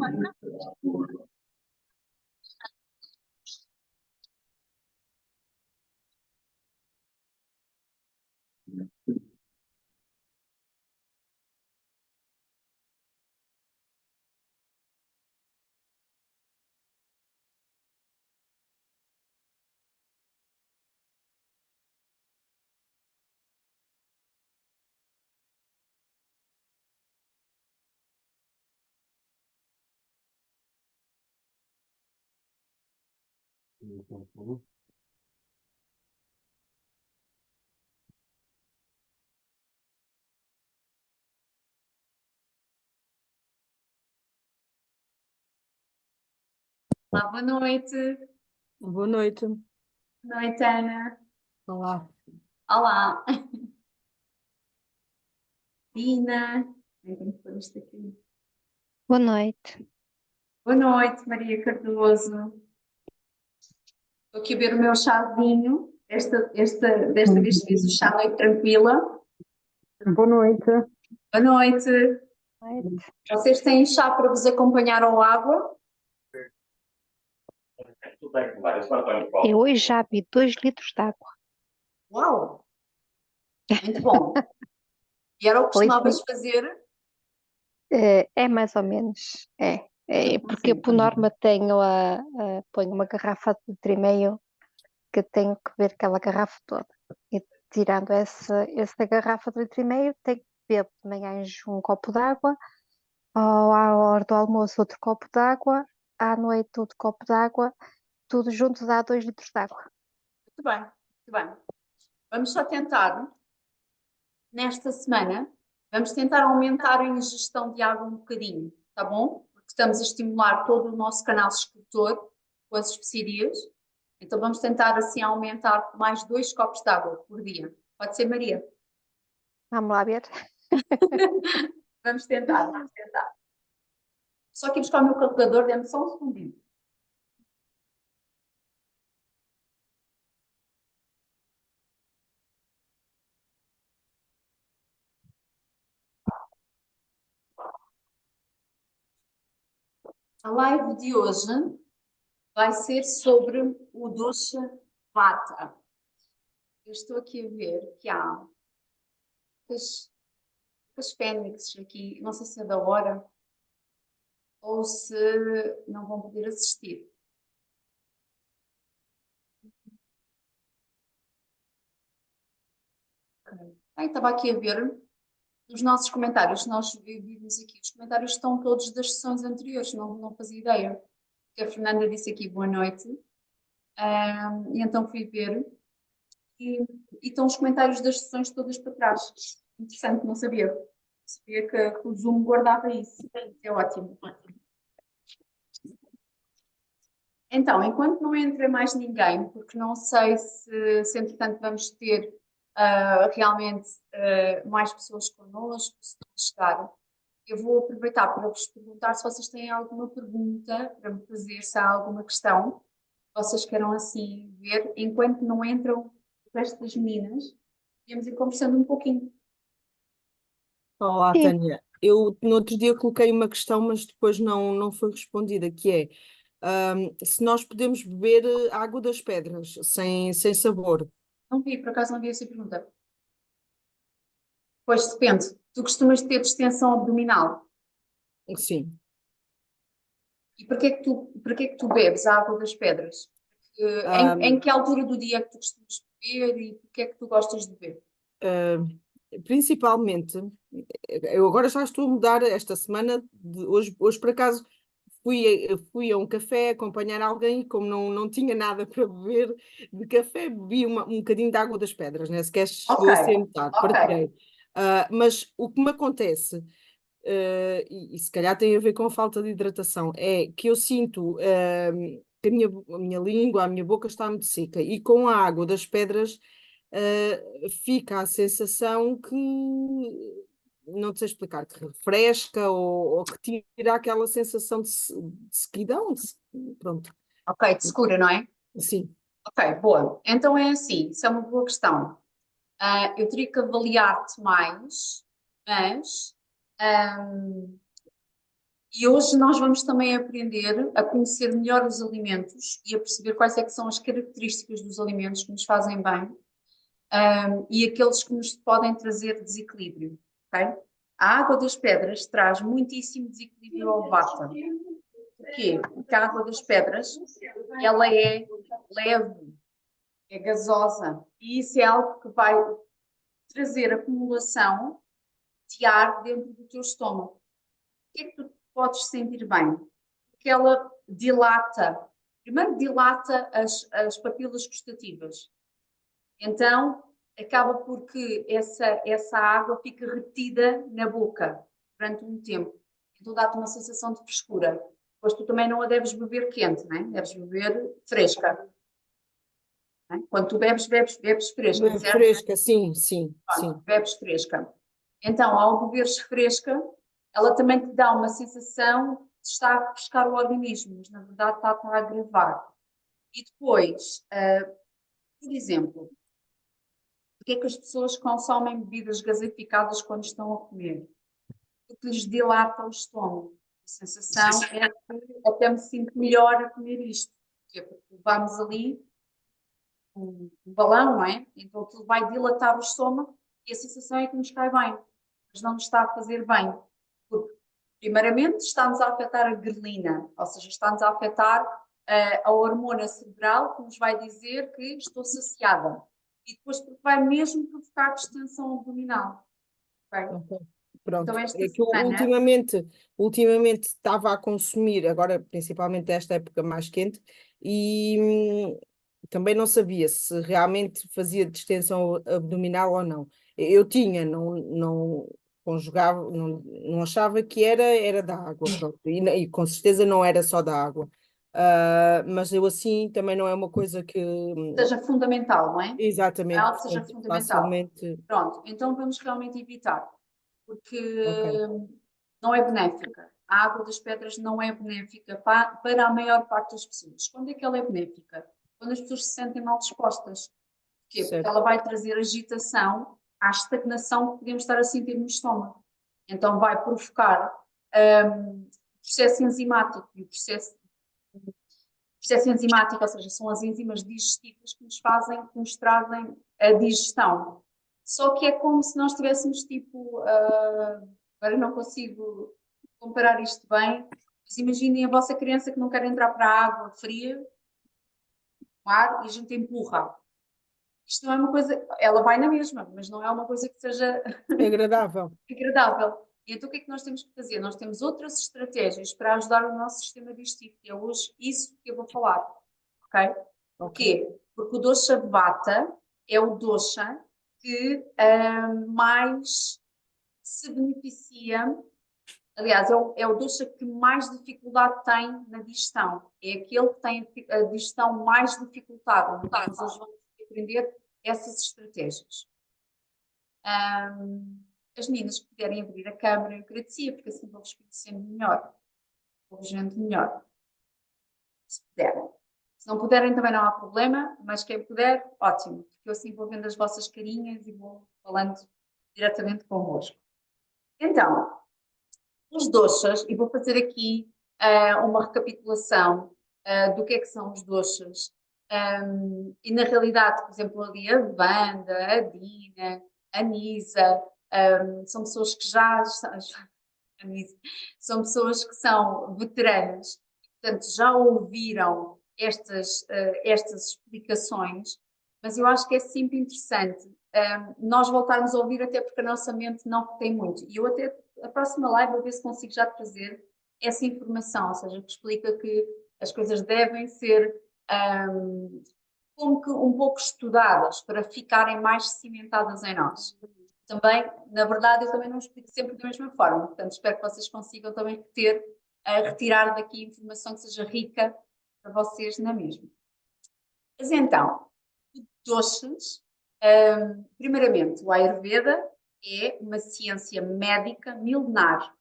Olá, boa noite. Boa noite. Boa noite, Ana. Olá. Olá. Dina. Ai, tenho que pôr isto aqui. Boa noite. Boa noite, Maria Cardoso. Estou aqui a beber o meu chazinho. Desta vez fiz o chá noite tranquila. Boa noite. Boa noite. Noite. Vocês têm chá para vos acompanhar ou água? Eu hoje já vi 2 litros de água. Uau! Muito bom. E era o que Hoje costumavas fazer? é mais ou menos. Porque eu, Sim. por norma, ponho uma garrafa de litro e meio que tenho que beber aquela garrafa toda. E tirando essa garrafa de litro e meio, tenho que beber de manhã um copo de água, à hora do almoço outro copo de água, à noite outro copo de água, tudo junto dá 2 litros de água. Muito bem, muito bem. Vamos só tentar, nesta semana, vamos tentar aumentar a ingestão de água um bocadinho, tá bom? Porque estamos a estimular todo o nosso canal excretor com as especiarias. Então vamos tentar assim aumentar mais 2 copos de água por dia. Pode ser, Maria? Vamos lá ver. Vamos tentar, vamos tentar. Só que ir buscar o meu calculador, dê-me só um segundinho. A live de hoje vai ser sobre o doce Vata. Eu estou aqui a ver que há as fênixes aqui, não sei se é da hora ou se não vão poder assistir. Estava aqui a ver os nossos comentários, nós vimos aqui, os comentários estão todos das sessões anteriores, não fazia ideia. Que a Fernanda disse aqui boa noite, e então fui ver, e estão os comentários das sessões todas para trás. Interessante, não sabia. Sabia que o Zoom guardava isso. É ótimo. Então, enquanto não entra mais ninguém, porque não sei se entretanto vamos ter realmente mais pessoas connosco, se vão chegar, eu vou aproveitar para vos perguntar se vocês têm alguma pergunta para me fazer, se há alguma questão que vocês queiram assim ver, enquanto não entram o resto das meninas, podemos ir conversando um pouquinho. Olá, Sim, Tânia. Eu no outro dia coloquei uma questão, mas depois não foi respondida, que é se nós podemos beber água das pedras sem sabor. Não vi, por acaso não vi essa pergunta. Pois depende. Tu costumas ter distensão abdominal. Sim. E para que é que tu bebes a água das pedras? Em que altura do dia é que tu costumas beber e porquê é que tu gostas de beber? Principalmente, eu agora já estou a mudar esta semana, hoje por acaso fui a um café acompanhar alguém e como não tinha nada para beber de café, bebi um bocadinho de água das pedras, né? Sequer Ok, chegou a ser metade, ok. partilhei. Mas o que me acontece, e se calhar tem a ver com a falta de hidratação, é que eu sinto que a minha língua, a minha boca está muito seca e com a água das pedras fica a sensação que não sei explicar, que refresca ou que tira aquela sensação de sequidão. Pronto, Ok, de segura, não é? sim. Ok, boa. Então é assim, isso é uma boa questão. Eu teria que avaliar-te mais, mas E hoje nós vamos também aprender a conhecer melhor os alimentos e a perceber quais é que são as características dos alimentos que nos fazem bem, e aqueles que nos podem trazer desequilíbrio, ok? A água das pedras traz muitíssimo desequilíbrio ao vata. Porquê? Porque a água das pedras, ela é leve, é gasosa, e isso é algo que vai trazer acumulação de ar dentro do teu estômago. O que é que tu podes sentir bem? Porque ela dilata, primeiro dilata as papilas gustativas. Então, acaba porque essa água fica retida na boca durante um tempo. Então dá-te uma sensação de frescura. Depois tu também não a deves beber quente, né? Deves beber fresca. Né? Quando tu bebes fresca, Bem certo? fresca, sim, sim, sim. Bebes fresca. Então, ao beberes fresca, ela também te dá uma sensação de estar a refrescar o organismo, mas na verdade está a agravar. E depois, por exemplo, porque é que as pessoas consomem bebidas gaseificadas quando estão a comer? Porque lhes dilata o estômago. A sensação é que até me sinto melhor a comer isto. Porque vamos ali um balão, não é? Então aquilo vai dilatar o estômago e a sensação é que nos cai bem, mas não nos está a fazer bem. Porque, primeiramente, está-nos a afetar a grelina, ou seja, está-nos a afetar a hormona cerebral que nos vai dizer que estou saciada. E depois porque vai mesmo provocar distensão abdominal. Okay? Ok. Pronto, Então esta é que eu semana, ultimamente estava a consumir, agora principalmente esta época mais quente, e também não sabia se realmente fazia distensão abdominal ou não. Eu tinha, não conjugava, não achava que era da água, pronto, e com certeza não era só da água. Mas eu assim também não é uma coisa que seja fundamental, não é? exatamente, Algo seja portanto, fundamental. facilmente, Pronto, então vamos realmente evitar, porque ok, não é benéfica. A água das pedras não é benéfica para a maior parte das pessoas. Quando é que ela é benéfica? Quando as pessoas se sentem mal dispostas. Porquê? Porque certo. ela vai trazer agitação à estagnação que podemos estar a sentir no estômago. Então vai provocar processo enzimático e o processo enzimático, ou seja, são as enzimas digestivas que nos fazem, que nos trazem a digestão. Só que é como se nós tivéssemos tipo, agora não consigo comparar isto bem, mas imaginem a vossa criança que não quer entrar para a água fria, no ar, e a gente empurra. Isto não é uma coisa, ela vai na mesma, mas não é uma coisa que seja Agradável. agradável. E então o que é que nós temos que fazer? Nós temos outras estratégias para ajudar o nosso sistema digestivo, que é hoje isso que eu vou falar, ok? Ok. Porquê? Porque o dosha vata é o dosha que mais se beneficia, aliás, é o dosha que mais dificuldade tem na digestão. É aquele que tem a digestão mais dificultada. Então, nós hoje vamos aprender essas estratégias. As meninas que puderem abrir a câmara, eu agradecia, porque assim vou-vos conhecendo melhor, vou-vos vendo melhor, se puderem. Se não puderem, também não há problema, mas quem puder, ótimo, porque eu assim vou vendo as vossas carinhas e vou falando diretamente convosco. Então, os doshas, e vou fazer aqui uma recapitulação do que é que são os doshas. E na realidade, por exemplo, ali a Wanda, a Dina, a Nisa, são pessoas que já são pessoas que são veteranas, portanto já ouviram estas explicações, mas eu acho que é sempre interessante nós voltarmos a ouvir, até porque a nossa mente não tem muito. E eu até, a próxima live, vou ver se consigo já trazer essa informação, ou seja, que explica que as coisas devem ser como que um pouco estudadas para ficarem mais cimentadas em nós. Também, na verdade, eu também não explico sempre da mesma forma, portanto, espero que vocês consigam também retirar daqui informação que seja rica para vocês na mesma. Mas então, doces, primeiramente, o Ayurveda é uma ciência médica milenar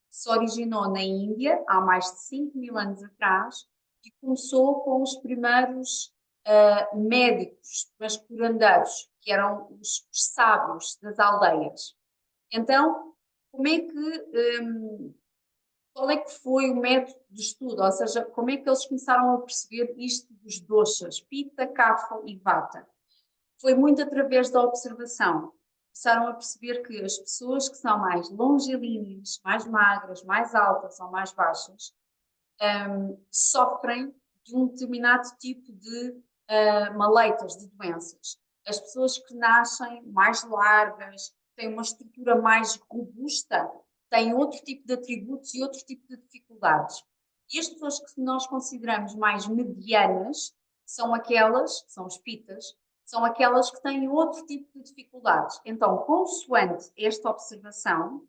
que se originou na Índia há mais de 5.000 anos atrás e começou com os primeiros médicos, mas curandeiros, que eram os sábios das aldeias. Então, como é que qual é que foi o método de estudo? Ou seja, como é que eles começaram a perceber isto dos doshas, Pitta, Kapha e Vata? Foi muito através da observação. Começaram a perceber que as pessoas que são mais longilíneas, mais magras, mais altas ou mais baixas, sofrem de um determinado tipo de maleitas, de doenças. As pessoas que nascem mais largas, têm uma estrutura mais robusta, têm outro tipo de atributos e outro tipo de dificuldades. E as pessoas que nós consideramos mais medianas são aquelas, são os pitas, são aquelas que têm outro tipo de dificuldades. Então, consoante esta observação,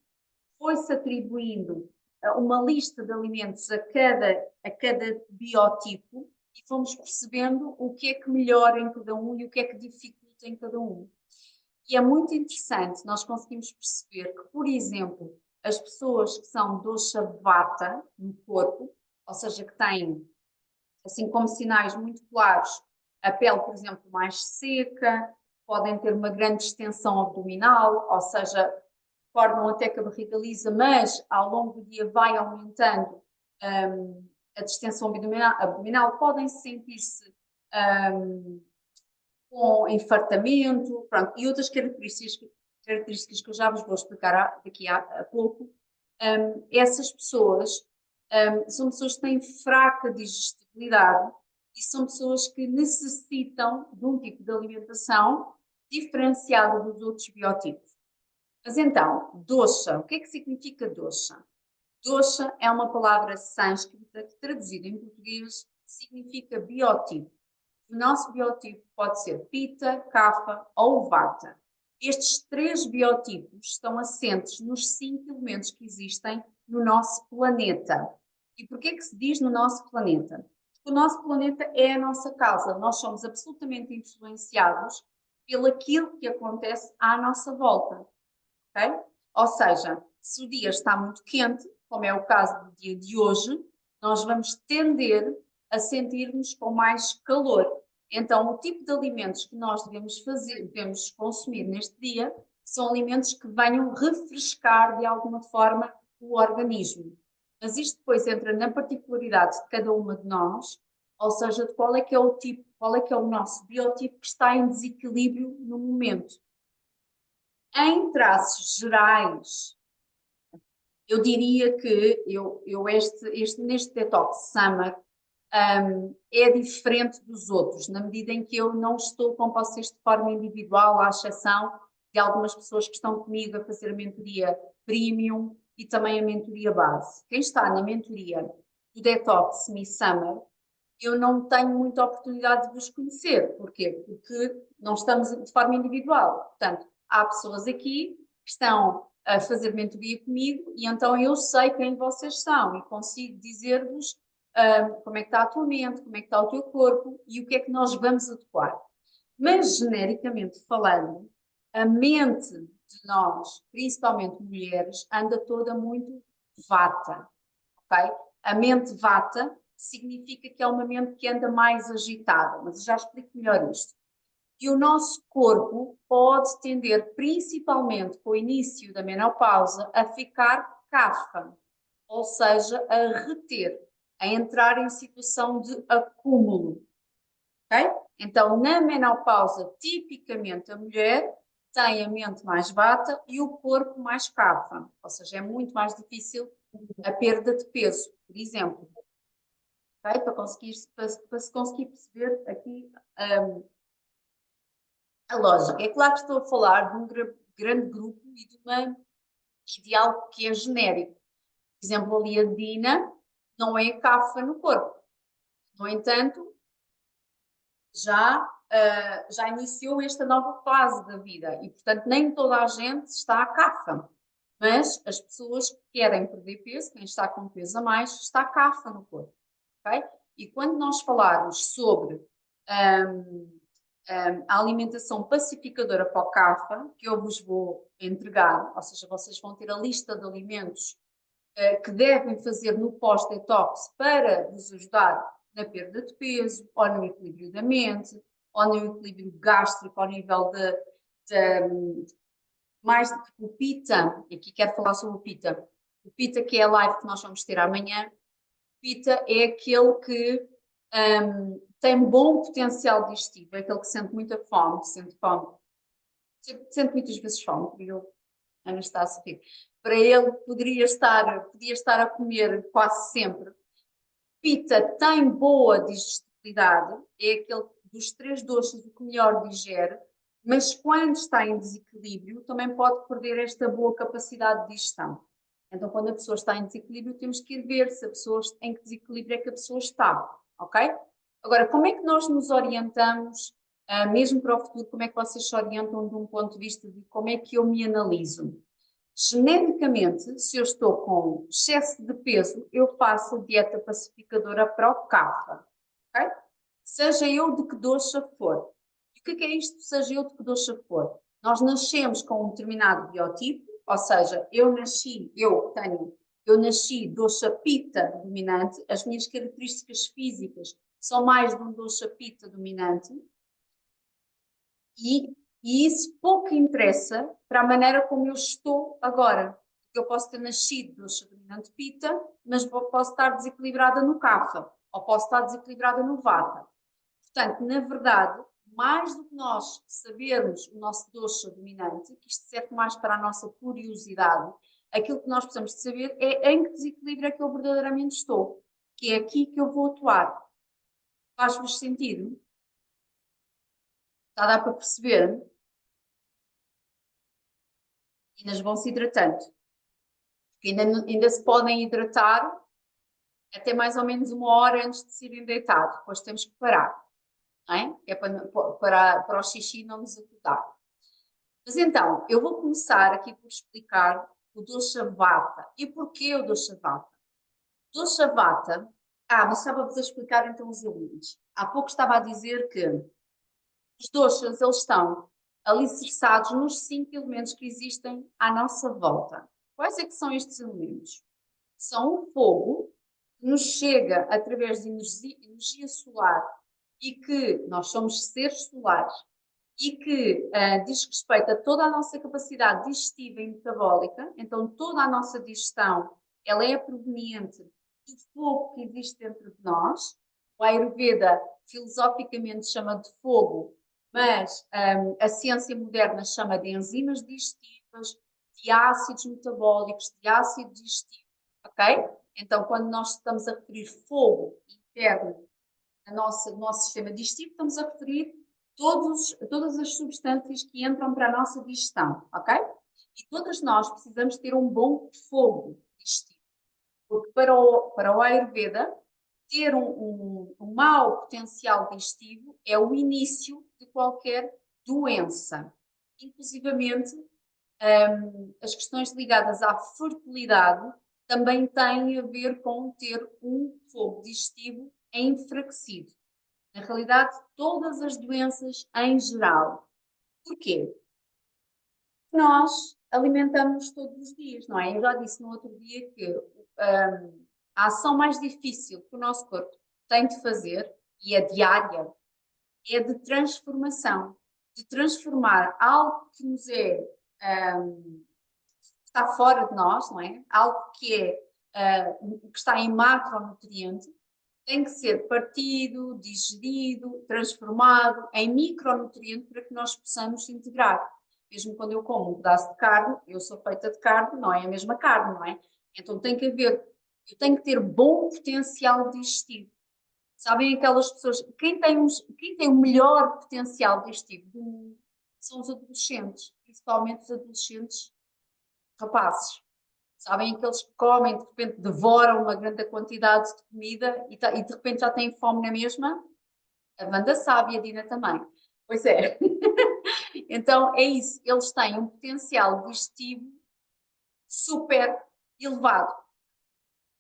foi-se atribuindo uma lista de alimentos a cada biotipo e fomos percebendo o que é que melhora em cada um e o que é que dificulta em cada um. E é muito interessante, nós conseguimos perceber que, por exemplo, as pessoas que são dosha vata no corpo, ou seja, que têm, assim como sinais muito claros, a pele, por exemplo, mais seca, podem ter uma grande extensão abdominal, ou seja, formam até que a barriga lisa, mas ao longo do dia vai aumentando a distensão abdominal, podem sentir-se com enfartamento, pronto, e outras características que eu já vos vou explicar daqui a pouco. Essas pessoas são pessoas que têm fraca digestibilidade e são pessoas que necessitam de um tipo de alimentação diferenciado dos outros biotipos. Mas então, dosha, o que é que significa dosha? Dosha é uma palavra sânscrita que, traduzida em português, significa biotipo. O nosso biotipo pode ser Pitta, Kapha ou Vata. Estes 3 biotipos estão assentes nos 5 elementos que existem no nosso planeta. E porquê que se diz no nosso planeta? Porque o nosso planeta é a nossa casa. Nós somos absolutamente influenciados pelo aquilo que acontece à nossa volta. Okay? Ou seja, se o dia está muito quente, como é o caso do dia de hoje, nós vamos tender a sentir-nos com mais calor. Então, o tipo de alimentos que nós devemos consumir neste dia são alimentos que venham refrescar de alguma forma o organismo. Mas isto depois entra na particularidade de cada uma de nós, ou seja, de qual é que é o tipo, qual é que é o nosso biotipo que está em desequilíbrio no momento. Em traços gerais, eu diria que neste Detox Summer é diferente dos outros, na medida em que eu não estou com vocês de forma individual, à exceção de algumas pessoas que estão comigo a fazer a mentoria premium e também a mentoria base. Quem está na mentoria do Detox Summer, eu não tenho muita oportunidade de vos conhecer. Porquê? Porque não estamos de forma individual. Portanto, há pessoas aqui que estão a fazer mentoria comigo e então eu sei quem vocês são e consigo dizer-vos como é que está a tua mente, como é que está o teu corpo e o que é que nós vamos adequar. Mas, genericamente falando, a mente de nós, principalmente mulheres, anda toda muito vata, ok? A mente vata significa que é uma mente que anda mais agitada, mas eu já explico melhor isto. E o nosso corpo pode tender, principalmente com o início da menopausa, a ficar kapha, ou seja, a reter, a entrar em situação de acúmulo. Okay? Então, na menopausa, tipicamente a mulher tem a mente mais vata e o corpo mais kapha, ou seja, é muito mais difícil a perda de peso, por exemplo. Okay? Para se conseguir perceber aqui a lógica. É claro que estou a falar de um grande grupo e de de algo que é genérico. Por exemplo, ali a Dina não é kapha no corpo. No entanto, já iniciou esta nova fase da vida e, portanto, nem toda a gente está kapha. Mas as pessoas que querem perder peso, quem está com peso a mais, está kapha no corpo. Okay? E quando nós falarmos sobre a alimentação pacificadora para o kapha, que eu vos vou entregar, ou seja, vocês vão ter a lista de alimentos que devem fazer no pós-detox para vos ajudar na perda de peso, ou no equilíbrio da mente, ou no equilíbrio gástrico, ao nível mais do que o Pitta, e aqui quero falar sobre o Pitta, O Pitta, que é a live que nós vamos ter amanhã, o Pitta é aquele que tem bom potencial digestivo, é aquele que sente muita fome, sente muitas vezes fome, e eu, Ana está a sorrir. Para ele podia estar a comer quase sempre. Pitta tem boa digestibilidade, é aquele dos 3 doces o que melhor digere, mas quando está em desequilíbrio também pode perder esta boa capacidade de digestão. Então, quando a pessoa está em desequilíbrio, temos que ir ver se a pessoa, em que desequilíbrio é que a pessoa está, ok? Agora, como é que nós nos orientamos, mesmo para o futuro, como é que vocês se orientam de um ponto de vista de como é que eu me analiso? Genericamente, se eu estou com excesso de peso, eu faço dieta pacificadora para o CAFA, ok? Seja eu de que doxa for. E o que é isto, seja eu de que doxa for? Nós nascemos com um determinado biotipo, ou seja, eu nasci doxa Pitta dominante, as minhas características físicas são mais de um doxa Pitta dominante, e isso pouco interessa para a maneira como eu estou agora. Eu posso ter nascido doxa dominante Pitta, mas posso estar desequilibrada no Kapha, ou posso estar desequilibrada no Vata. Portanto, na verdade, mais do que nós sabermos o nosso doxa dominante, que isto serve mais para a nossa curiosidade, aquilo que nós precisamos de saber é em que desequilíbrio é que eu verdadeiramente estou, que é aqui que eu vou atuar. Faz-vos sentido? Está a dar para perceber? E ainda vão se hidratando. Porque ainda se podem hidratar até mais ou menos 1 hora antes de se irem deitar. Depois temos que parar. Não é? É para o xixi não nos acordar. Mas então, eu vou começar aqui por explicar o dosha vata. E porquê o dosha vata? Dosha vata... mas estava-vos a explicar então os elementos. Há pouco estava a dizer que os doshas, eles estão alicerçados nos 5 elementos que existem à nossa volta. Quais é que são estes elementos? São o fogo, que nos chega através de energia solar e que nós somos seres solares e que diz respeito a toda a nossa capacidade digestiva e metabólica. Então, toda a nossa digestão ela é proveniente do fogo que existe dentro de nós. O Ayurveda, filosoficamente, chama de fogo, mas a ciência moderna chama de enzimas digestivas, de ácidos metabólicos, de ácido digestivo, ok? Então, quando nós estamos a referir fogo interno no nosso sistema digestivo, estamos a referir todas as substâncias que entram para a nossa digestão, ok? E todas nós precisamos ter um bom fogo digestivo, porque para o Ayurveda, ter um mau potencial digestivo é o início de qualquer doença. Inclusivamente, as questões ligadas à fertilidade também têm a ver com ter um fogo digestivo enfraquecido. Na realidade, todas as doenças em geral. Porquê? Nós alimentamos todos os dias, não é? Eu já disse no outro dia que a ação mais difícil que o nosso corpo tem de fazer, e é diária, é de transformação. De transformar algo que nos está fora de nós, não é? Algo que está em macronutriente, tem que ser partido, digerido, transformado em micronutriente para que nós possamos integrar. Mesmo quando eu como um pedaço de carne, eu sou feita de carne, não é a mesma carne, não é? Então tem que haver, eu tenho que ter bom potencial digestivo. Sabem aquelas pessoas, quem tem o melhor potencial digestivo são os adolescentes, principalmente os adolescentes rapazes. Sabem aqueles que comem, de repente devoram uma grande quantidade de comida e de repente já têm fome na mesma? A Wanda sabe e a Dina também. Pois é. Então é isso, eles têm um potencial digestivo super elevado.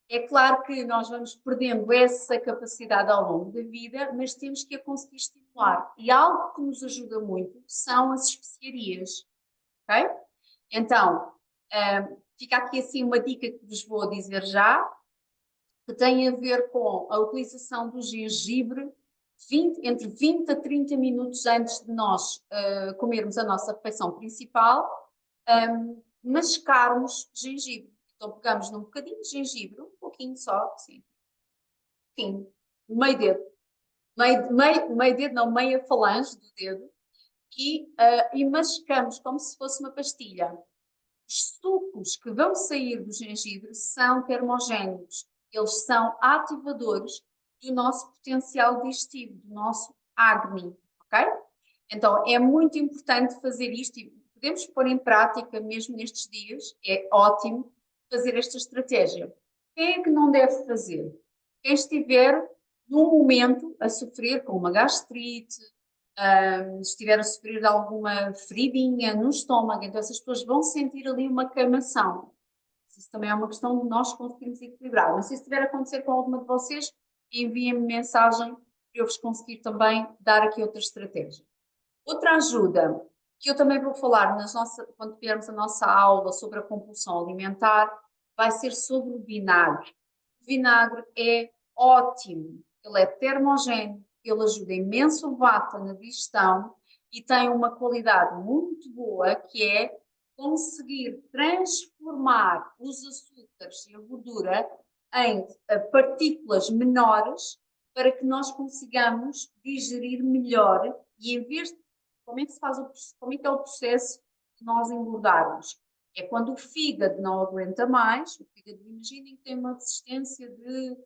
É claro que nós vamos perdendo essa capacidade ao longo da vida, mas temos que a conseguir estimular. E algo que nos ajuda muito são as especiarias. Ok? Então, fica aqui assim uma dica que vos vou dizer já, que tem a ver com a utilização do gengibre entre 20 a 30 minutos antes de nós comermos a nossa refeição principal, mascarmos gengibre. Então pegamos num bocadinho de gengibre, um pouquinho só, assim, um pouquinho, meio dedo, meio dedo, não, meia falange do dedo, e mascamos como se fosse uma pastilha. Os sucos que vão sair do gengibre são termogénicos, eles são ativadores do nosso potencial digestivo, do nosso Agni, ok? Então é muito importante fazer isto e podemos pôr em prática mesmo nestes dias, é ótimo fazer esta estratégia. Quem é que não deve fazer? Quem estiver num momento a sofrer com uma gastrite, se estiver a sofrer de alguma feridinha no estômago, então essas pessoas vão sentir ali uma queimação. Isso também é uma questão de nós conseguirmos equilibrar. Mas se isso estiver a acontecer com alguma de vocês, enviem-me mensagem para eu vos conseguir também dar aqui outra estratégia. Outra ajuda que eu também vou falar quando tivermos a nossa aula sobre a compulsão alimentar, vai ser sobre o vinagre. O vinagre é ótimo, ele é termogénico, ele ajuda imenso o vata na digestão e tem uma qualidade muito boa que é conseguir transformar os açúcares e a gordura em partículas menores para que nós consigamos digerir melhor e em vez de como é que se faz como é que é o processo de nós engordarmos? É quando o fígado não aguenta mais, o fígado, imaginem que tem uma resistência de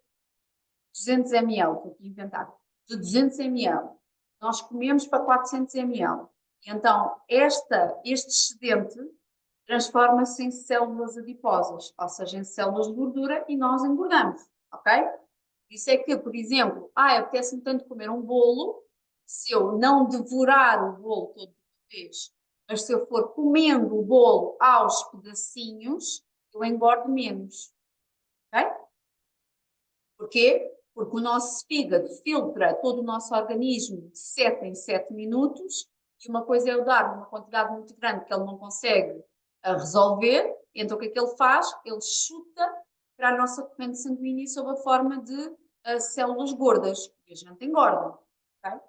200 ml, estou aqui a inventar, de 200 ml. Nós comemos para 400 ml. E então, este excedente transforma-se em células adiposas, ou seja, em células de gordura e nós engordamos, ok? Isso é que, por exemplo, apetece-me tanto comer um bolo, se eu não devorar o bolo todo de uma vez, mas se eu for comendo o bolo aos pedacinhos, eu engordo menos. Ok? Porquê? Porque o nosso fígado filtra todo o nosso organismo de 7 em 7 minutos e uma coisa é eu dar uma quantidade muito grande que ele não consegue resolver, então o que é que ele faz? Ele chuta para a nossa corrente sanguínea sob a forma de células gordas e a gente engorda. Okay?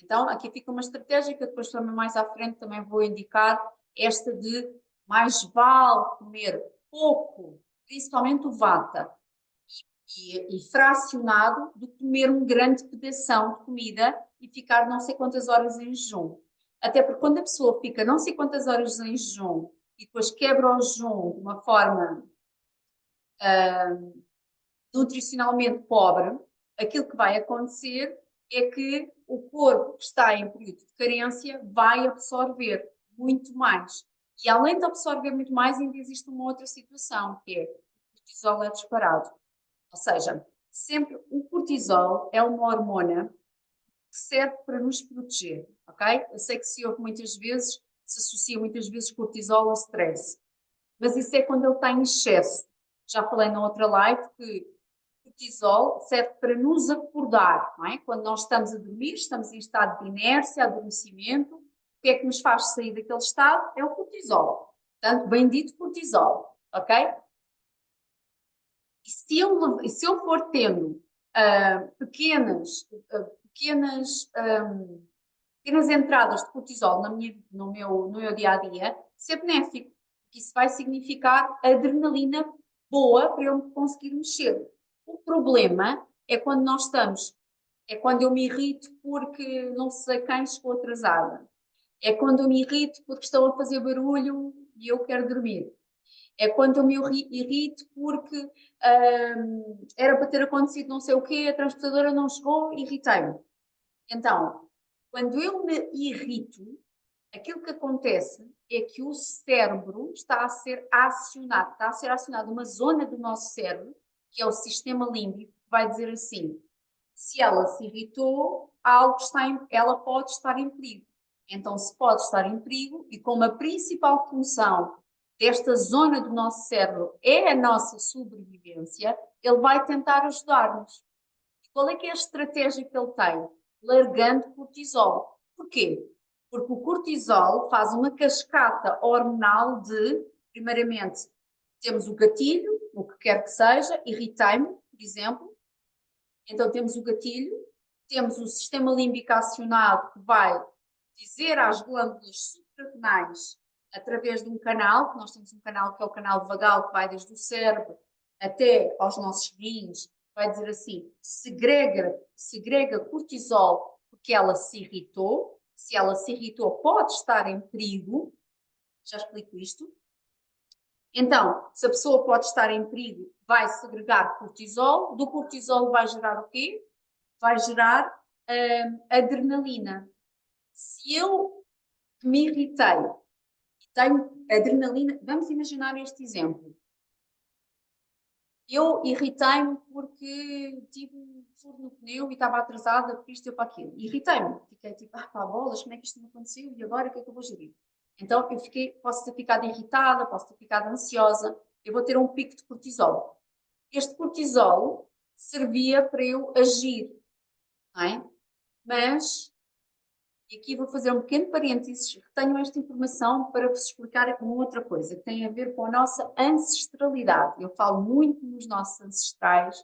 Então aqui fica uma estratégia que eu depois também mais à frente também vou indicar, esta de mais vale comer pouco, principalmente o vata, e fracionado do que comer um grande pedação de comida e ficar não sei quantas horas em jejum. Até porque quando a pessoa fica não sei quantas horas em jejum e depois quebra o jejum de uma forma nutricionalmente pobre, aquilo que vai acontecer é que o corpo que está em período de carência vai absorver muito mais. E além de absorver muito mais, ainda existe uma outra situação, que é o cortisol é disparado. Ou seja, sempre o cortisol é uma hormona que serve para nos proteger, ok? Eu sei que se associa muitas vezes cortisol ao stress, mas isso é quando ele está em excesso. Já falei na outra live que o cortisol serve para nos acordar, não é? Quando nós estamos a dormir, estamos em estado de inércia, adormecimento, o que é que nos faz sair daquele estado? É o cortisol. Portanto, bendito cortisol, ok? E se eu for tendo pequenas entradas de cortisol no meu dia a dia, isso é benéfico, porque isso vai significar adrenalina boa para eu conseguir mexer. O problema é quando é quando eu me irrito porque não sei quem chegou atrasada, é quando eu me irrito porque estão a fazer barulho e eu quero dormir. É quando eu me irrito porque era para ter acontecido não sei o quê, a transportadora não chegou, irritei-me. Então, quando eu me irrito, aquilo que acontece é que o cérebro está a ser acionado uma zona do nosso cérebro, que é o sistema límbico, que vai dizer assim, se ela se irritou, ela pode estar em perigo. Então, se pode estar em perigo, e como a principal função desta zona do nosso cérebro é a nossa sobrevivência, ele vai tentar ajudar-nos. Qual é que é a estratégia que ele tem? Largando cortisol. Porquê? Porque o cortisol faz uma cascata hormonal primeiramente, temos o gatilho, o que quer que seja, irritei-me, por exemplo. Então temos o gatilho, temos o sistema límbico acionado que vai dizer às glândulas suprarrenais através de um canal, que nós temos um canal que é o canal vagal, que vai desde o cérebro até aos nossos rins, vai dizer assim, segrega cortisol porque ela se irritou. Se ela se irritou, pode estar em perigo. Já explico isto. Então, se a pessoa pode estar em perigo, vai segregar cortisol. Do cortisol vai gerar o quê? Vai gerar adrenalina. Se eu me irritei e tenho adrenalina, vamos imaginar este exemplo. Eu irritei-me porque tive um furo no pneu e estava atrasada por isto e para aquilo. Irritei-me. Fiquei tipo, pá, bolas, como é que isto me aconteceu? E agora o que é que eu vou gerir? Então eu posso ter ficado irritada, posso ter ficado ansiosa, eu vou ter um pico de cortisol. Este cortisol servia para eu agir, não é? Mas, e aqui vou fazer um pequeno parênteses, retenham esta informação para vos explicar uma outra coisa, que tem a ver com a nossa ancestralidade. Eu falo muito nos nossos ancestrais.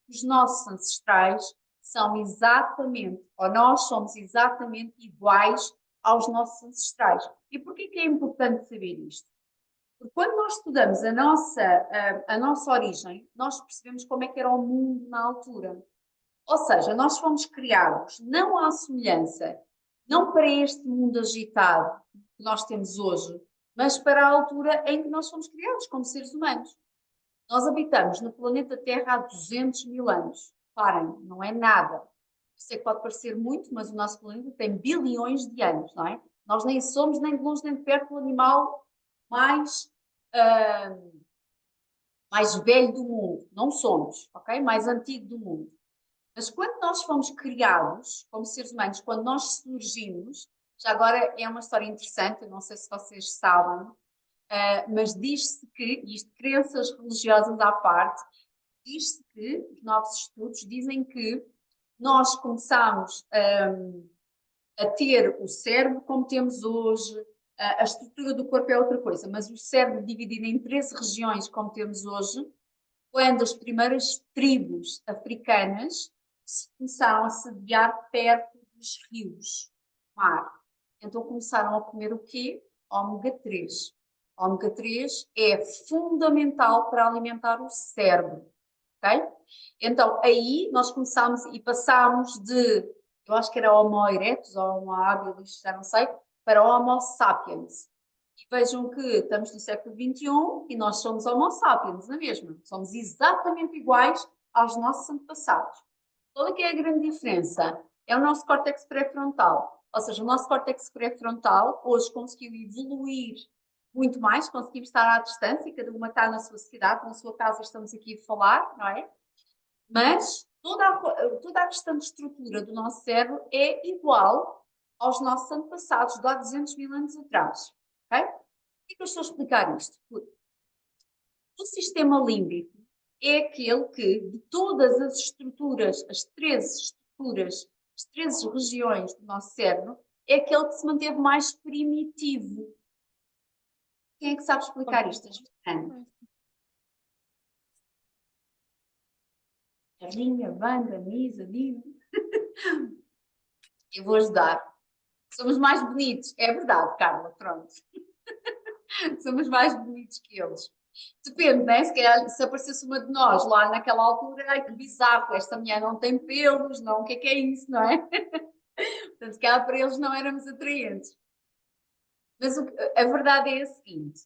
Os nossos ancestrais são exatamente, ou nós somos exatamente iguais aos nossos ancestrais. E porquê que é importante saber isto? Porque quando nós estudamos a nossa origem, nós percebemos como é que era o mundo na altura. Ou seja, nós fomos criados não à semelhança, não para este mundo agitado que nós temos hoje, mas para a altura em que nós fomos criados como seres humanos. Nós habitamos no planeta Terra há 200 mil anos. Parem, não é nada. Sei que pode parecer muito, mas o nosso planeta tem bilhões de anos, não é? Nós nem somos, nem de longe, nem de perto, o animal mais, mais velho do mundo. Não somos, ok? Mais antigo do mundo. Mas quando nós fomos criados, como seres humanos, quando nós surgimos, já agora é uma história interessante, eu não sei se vocês sabem, mas diz-se que, isto de crenças religiosas à parte, diz-se que, os novos estudos dizem que nós começámos a ter o cérebro como temos hoje, a estrutura do corpo é outra coisa, mas o cérebro dividido em 13 regiões como temos hoje, quando as primeiras tribos africanas se começaram a sediar perto dos rios, mar. Então começaram a comer o quê? Ômega 3. Ômega 3 é fundamental para alimentar o cérebro, ok? Então aí nós começámos e passámos de, eu acho que era Homo erectus ou Homo habilis, já não sei, para Homo sapiens. E vejam que estamos no século XXI e nós somos Homo sapiens, não é mesmo? Somos exatamente iguais aos nossos antepassados. Qual é que é a grande diferença? É o nosso córtex pré-frontal. Ou seja, o nosso córtex pré-frontal hoje conseguiu evoluir muito mais, conseguimos estar à distância, cada uma está na sua cidade, na sua casa estamos aqui a falar, não é? Mas toda a questão de estrutura do nosso cérebro é igual aos nossos antepassados de há 200 mil anos atrás. Ok? Por que eu estou a explicar isto? Porque o sistema límbico é aquele que, de todas as estruturas, as 13 estruturas, as 13 regiões do nosso cérebro, é aquele que se manteve mais primitivo. Quem é que sabe explicar isto? A Rinha, a Wanda, a Misa, a Dina. Eu vou ajudar. Somos mais bonitos. É verdade, Carla, pronto. Somos mais bonitos que eles. Depende, né? Se, calhar, se aparecesse uma de nós lá naquela altura, ai que bizarro, esta mulher não tem pelos, não, o que é isso, não é? Portanto, se calhar para eles não éramos atraentes. Mas a verdade é a seguinte: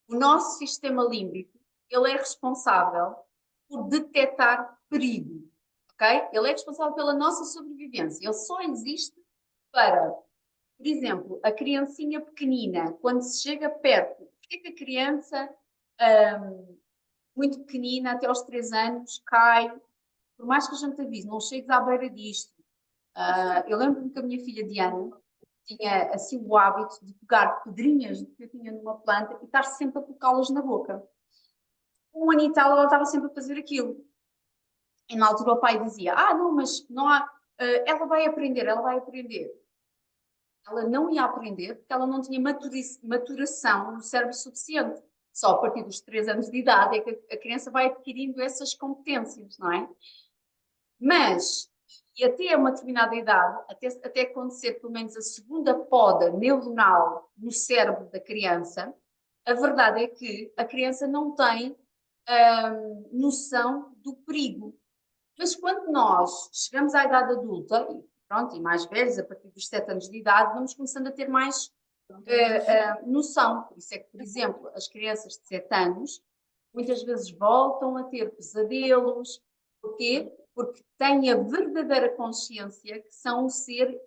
o nosso sistema límbico, ele é responsável por detectar perigo, ok? Ele é responsável pela nossa sobrevivência. Ele só existe para, por exemplo, a criancinha pequenina, quando se chega perto, porque é que a criança muito pequenina, até aos 3 anos, cai, por mais que a gente avise, não chegues à beira disto. Eu lembro-me que a minha filha Diana tinha assim o hábito de pegar pedrinhas que eu tinha numa planta e estar sempre a colocá-las na boca. Um ano e tal, ela estava sempre a fazer aquilo. E na altura o pai dizia, não, mas não há, ela vai aprender, ela vai aprender. Ela não ia aprender porque ela não tinha maturação no cérebro suficiente. Só a partir dos 3 anos de idade é que a criança vai adquirindo essas competências, não é? Mas e até uma determinada idade, até acontecer pelo menos a segunda poda neuronal no cérebro da criança, a verdade é que a criança não tem noção do perigo. Mas quando nós chegamos à idade adulta, e pronto, e mais velhos, a partir dos 7 anos de idade, vamos começando a ter mais noção. Por isso é que, por exemplo, as crianças de 7 anos muitas vezes voltam a ter pesadelos. Porquê? Porque têm a verdadeira consciência que são um ser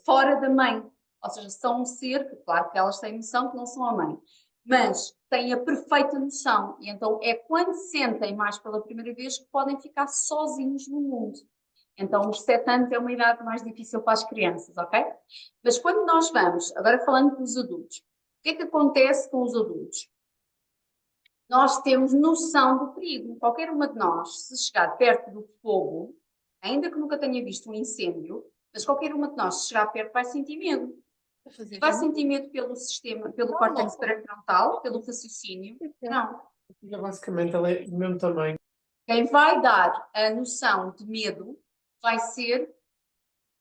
fora da mãe. Ou seja, são um ser, que, claro que elas têm noção que não são a mãe, mas têm a perfeita noção. E então é quando sentem mais pela primeira vez que podem ficar sozinhos no mundo. Então, os 7 anos é uma idade mais difícil para as crianças, ok? Mas quando nós vamos, agora falando com os adultos, o que é que acontece com os adultos? Nós temos noção do perigo. Qualquer uma de nós, se chegar perto do fogo, ainda que nunca tenha visto um incêndio, mas qualquer uma de nós, se chegar perto, vai sentir medo. Vai sentir medo pelo sistema, pelo córtex pré-frontal, pelo raciocínio. Não. Basicamente, ela é do mesmo tamanho. Quem vai dar a noção de medo vai ser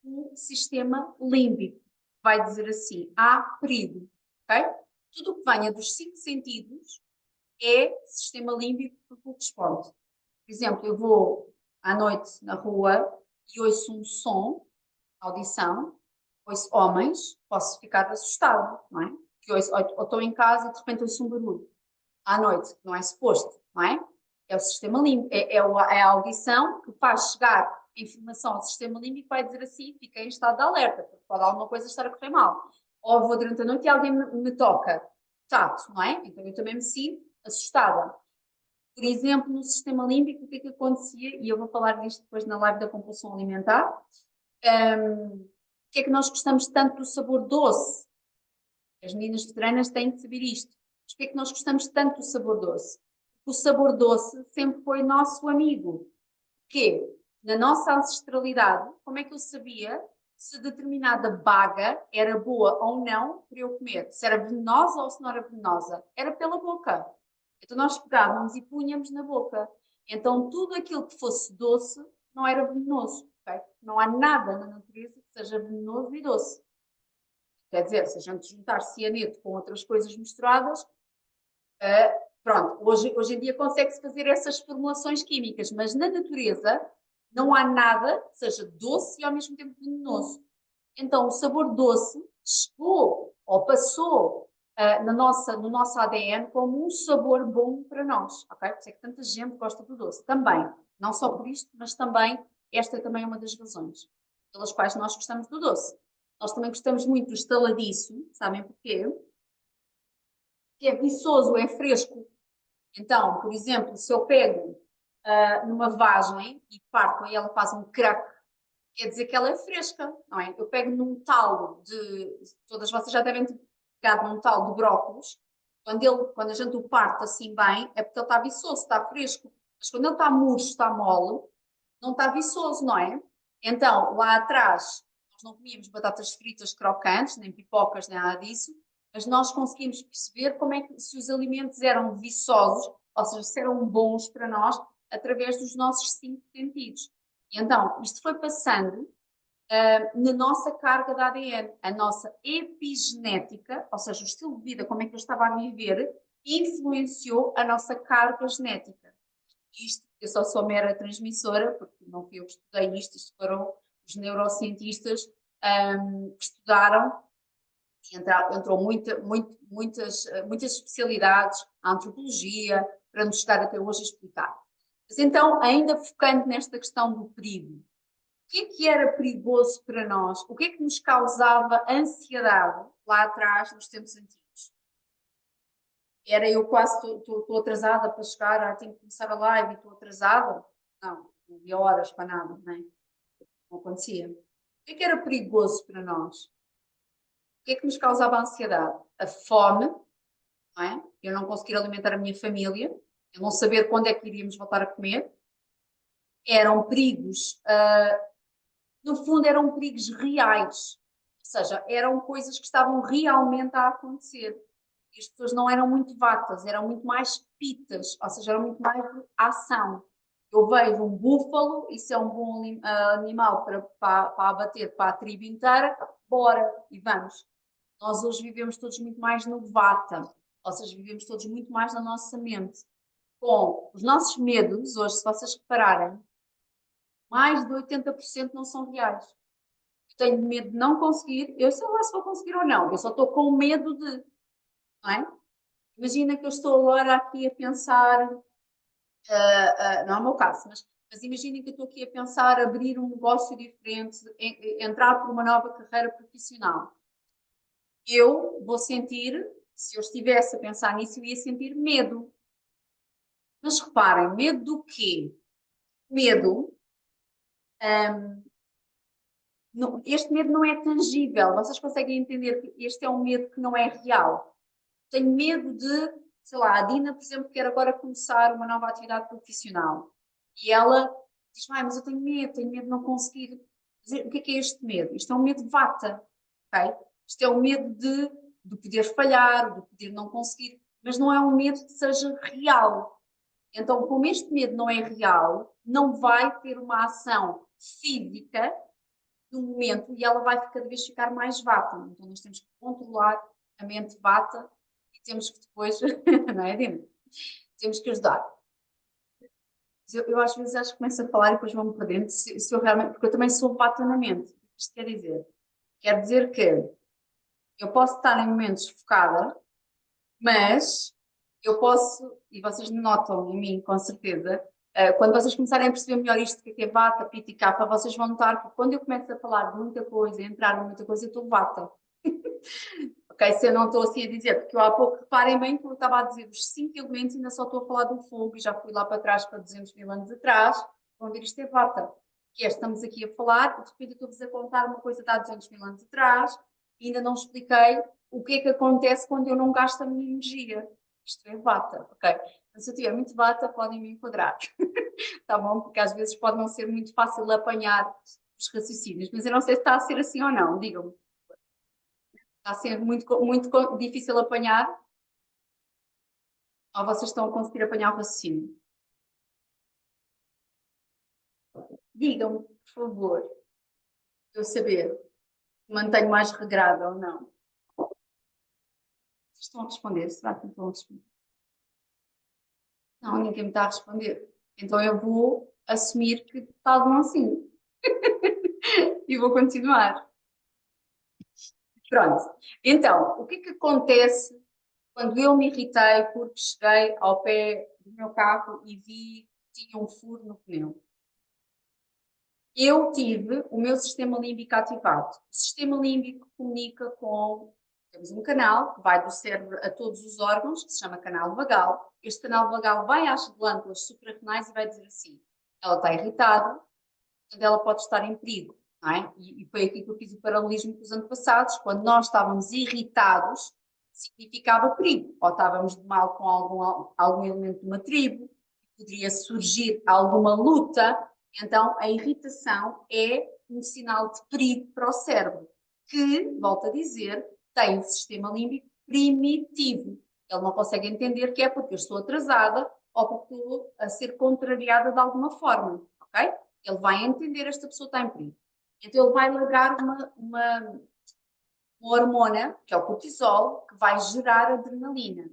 o sistema límbico. Vai dizer assim, há perigo, ok? Tudo o que venha dos 5 sentidos é sistema límbico que corresponde. Por exemplo, eu vou à noite na rua e ouço um som, audição, ouço homens, posso ficar assustada, não é? Ou estou em casa e de repente ouço um barulho. À noite, não é suposto, não é? É o sistema límbico, é a audição que faz chegar a informação ao sistema límbico e vai dizer assim, fica em estado de alerta, porque pode alguma coisa estar a correr mal. Ou vou durante a noite e alguém me toca, tato, não é? Então eu também me sinto assustada. Por exemplo, no sistema límbico, o que é que acontecia? E eu vou falar disto depois na live da compulsão alimentar. O que é que nós gostamos tanto do sabor doce? As meninas veteranas têm de saber isto. Mas porquê é que nós gostamos tanto do sabor doce? O sabor doce sempre foi nosso amigo. Porquê? Na nossa ancestralidade, como é que eu sabia se determinada baga era boa ou não para eu comer? Se era venenosa ou se não era venenosa? Era pela boca. Então nós pegávamos e punhamos na boca. Então tudo aquilo que fosse doce não era venenoso. Okay? Não há nada na natureza que seja venenoso e doce. Quer dizer, se a gente juntar cianeto com outras coisas misturadas, pronto, hoje em dia consegue-se fazer essas formulações químicas, mas na natureza não há nada que seja doce e ao mesmo tempo venenoso. Então o sabor doce chegou ou passou no nosso ADN como um sabor bom para nós, ok? Por isso é que tanta gente gosta do doce. Também, não só por isto, mas também, esta é também uma das razões pelas quais nós gostamos do doce. Nós também gostamos muito do estaladiço, sabem porquê? Que é viçoso, é fresco. Então, por exemplo, se eu pego numa vagem e parto e ela faz um crack, quer dizer que ela é fresca, não é? Eu pego num talo todas vocês já devem ter pegado num talo de brócolos, quando a gente o parte assim bem, é porque ele está viçoso, está fresco. Mas quando ele está murcho, está mole, não está viçoso, não é? Então, lá atrás, nós não comíamos batatas fritas crocantes, nem pipocas, nem nada disso, mas nós conseguimos perceber como é que se os alimentos eram viçosos, ou seja, se eram bons para nós, através dos nossos 5 sentidos. E então, isto foi passando na nossa carga de ADN, a nossa epigenética, ou seja, o estilo de vida, como é que eu estava a viver, influenciou a nossa carga genética. Isto, eu só sou mera transmissora, porque não fui eu que estudei isto foram os neurocientistas que estudaram, e entrou muitas especialidades, a antropologia, para nos chegar até hoje a explicar. Mas então, ainda focando nesta questão do perigo, o que era perigoso para nós? O que é que nos causava ansiedade lá atrás, nos tempos antigos? Era eu quase estou atrasada para chegar, tenho que começar a live e estou atrasada? Não havia horas para nada, não acontecia. O que era perigoso para nós? O que é que nos causava ansiedade? A fome, não é? Eu não conseguir alimentar a minha família, eu não saber quando é que iríamos voltar a comer. Eram perigos, no fundo eram perigos reais, ou seja, eram coisas que estavam realmente a acontecer. E as pessoas não eram muito vatas, eram muito mais pitas, ou seja, eram muito mais de ação. Eu vejo um búfalo, isso é um bom animal para abater para a tribo inteira, bora, e vamos. Nós hoje vivemos todos muito mais no vata, ou seja, vivemos todos muito mais na nossa mente. Com os nossos medos, hoje, se vocês repararem, mais de 80% não são reais. Eu tenho medo de não conseguir, eu sei lá se vou conseguir ou não, eu só estou com medo de, não é? Imagina que eu estou agora aqui a pensar, não é o meu caso, mas imaginem que eu estou aqui a pensar abrir um negócio diferente, entrar por uma nova carreira profissional. Eu vou sentir, se eu estivesse a pensar nisso, eu ia sentir medo. Mas reparem, medo do quê? Medo. Este medo não é tangível. Vocês conseguem entender que este é um medo que não é real. Tenho medo de, sei lá, a Dina, por exemplo, quer agora começar uma nova atividade profissional. E ela diz, mas eu tenho medo de não conseguir. O que é este medo? Isto é um medo vata, ok? Isto é um medo de poder falhar, de poder não conseguir, mas não é um medo que seja real. Então, como este medo não é real, não vai ter uma ação física no momento e ela vai cada vez ficar mais vata. Então, nós temos que controlar a mente vata e temos que depois, não é, Dina? Temos que ajudar. Eu às vezes acho que começo a falar e depois vou-me perdendo, se eu realmente, porque eu também sou vata na mente. Isto quer dizer? Quer dizer que eu posso estar em momentos focada, mas eu posso, e vocês notam em mim, com certeza, quando vocês começarem a perceber melhor isto que é vata, pita e kapha, vocês vão notar que quando eu começo a falar de muita coisa, a entrar em muita coisa, eu estou vata. Ok, se eu não estou assim a dizer, porque eu há pouco, reparem bem que eu estava a dizer os 5 elementos, ainda só estou a falar do fogo, e já fui lá para trás, para 200 mil anos atrás, vão ver isto é vata. Que é, estamos aqui a falar, e de repente eu estou-vos a contar uma coisa de há 200 mil anos atrás, e ainda não expliquei o que é que acontece quando eu não gasto a minha energia. Isto é vata, ok? Mas se eu tiver muito vata, podem me enquadrar. Tá bom? Porque às vezes pode não ser muito fácil apanhar os raciocínios, mas eu não sei se está a ser assim ou não, digam-me. Está a ser muito difícil apanhar? Ou vocês estão a conseguir apanhar o raciocínio? Digam-me, por favor, para eu saber se mantenho mais regrada ou não. Vocês estão a responder? Será que não estão a responder? Não, ninguém me está a responder. Então eu vou assumir que estavam assim. E vou continuar. Pronto. Então, o que é que acontece quando eu me irritei porque cheguei ao pé do meu carro e vi que tinha um furo no pneu? Eu tive o meu sistema límbico ativado. O sistema límbico comunica com... Temos um canal que vai do cérebro a todos os órgãos, que se chama canal vagal. Este canal vagal vai às glândulas suprarrenais e vai dizer assim, ela está irritada, portanto ela pode estar em perigo. Não é? E foi aqui que eu fiz o paralelismo com os antepassados. Quando nós estávamos irritados, significava perigo. Ou estávamos de mal com algum elemento de uma tribo, poderia surgir alguma luta. Então, a irritação é um sinal de perigo para o cérebro, que, volto a dizer, tem um sistema límbico primitivo. Ele não consegue entender que é porque eu estou atrasada ou porque estou a ser contrariada de alguma forma, ok? Ele vai entender esta pessoa está em perigo. Então, ele vai largar uma hormona, que é o cortisol, que vai gerar adrenalina.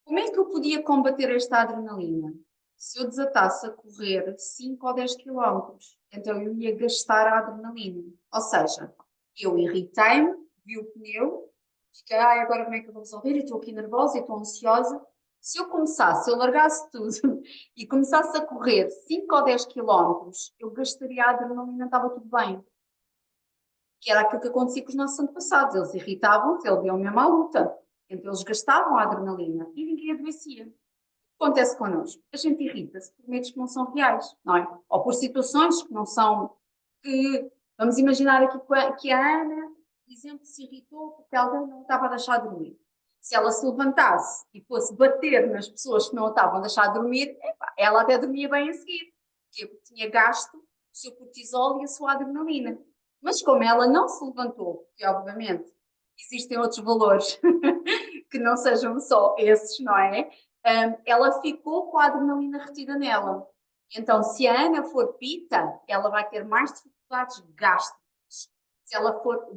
Como é que eu podia combater esta adrenalina? Se eu desatasse a correr 5 ou 10 quilómetros, então eu ia gastar a adrenalina. Ou seja, eu irritei-me, vi o pneu, fiquei, agora como é que eu vou resolver? E estou aqui nervosa e estou ansiosa. Se eu largasse tudo e começasse a correr 5 ou 10 quilómetros, eu gastaria a adrenalina, estava tudo bem. Que era aquilo que acontecia com os nossos antepassados. Eles irritavam-se, eles iam mesmo à luta. Então eles gastavam a adrenalina e ninguém adoecia. O que acontece connosco? A gente irrita-se por medos que não são reais, não é? Ou por situações que não são... vamos imaginar aqui que a Ana, por exemplo, se irritou porque alguém não estava a deixar dormir. Se ela se levantasse e fosse bater nas pessoas que não a estavam a deixar dormir, ela até dormia bem a seguir. Porque tinha gasto o seu cortisol e a sua adrenalina. Mas como ela não se levantou, porque obviamente existem outros valores que não sejam só esses, não é? ela ficou com a adrenalina retida nela. Então, se a Ana for pita, ela vai ter mais dificuldades gástricas. Se ela for,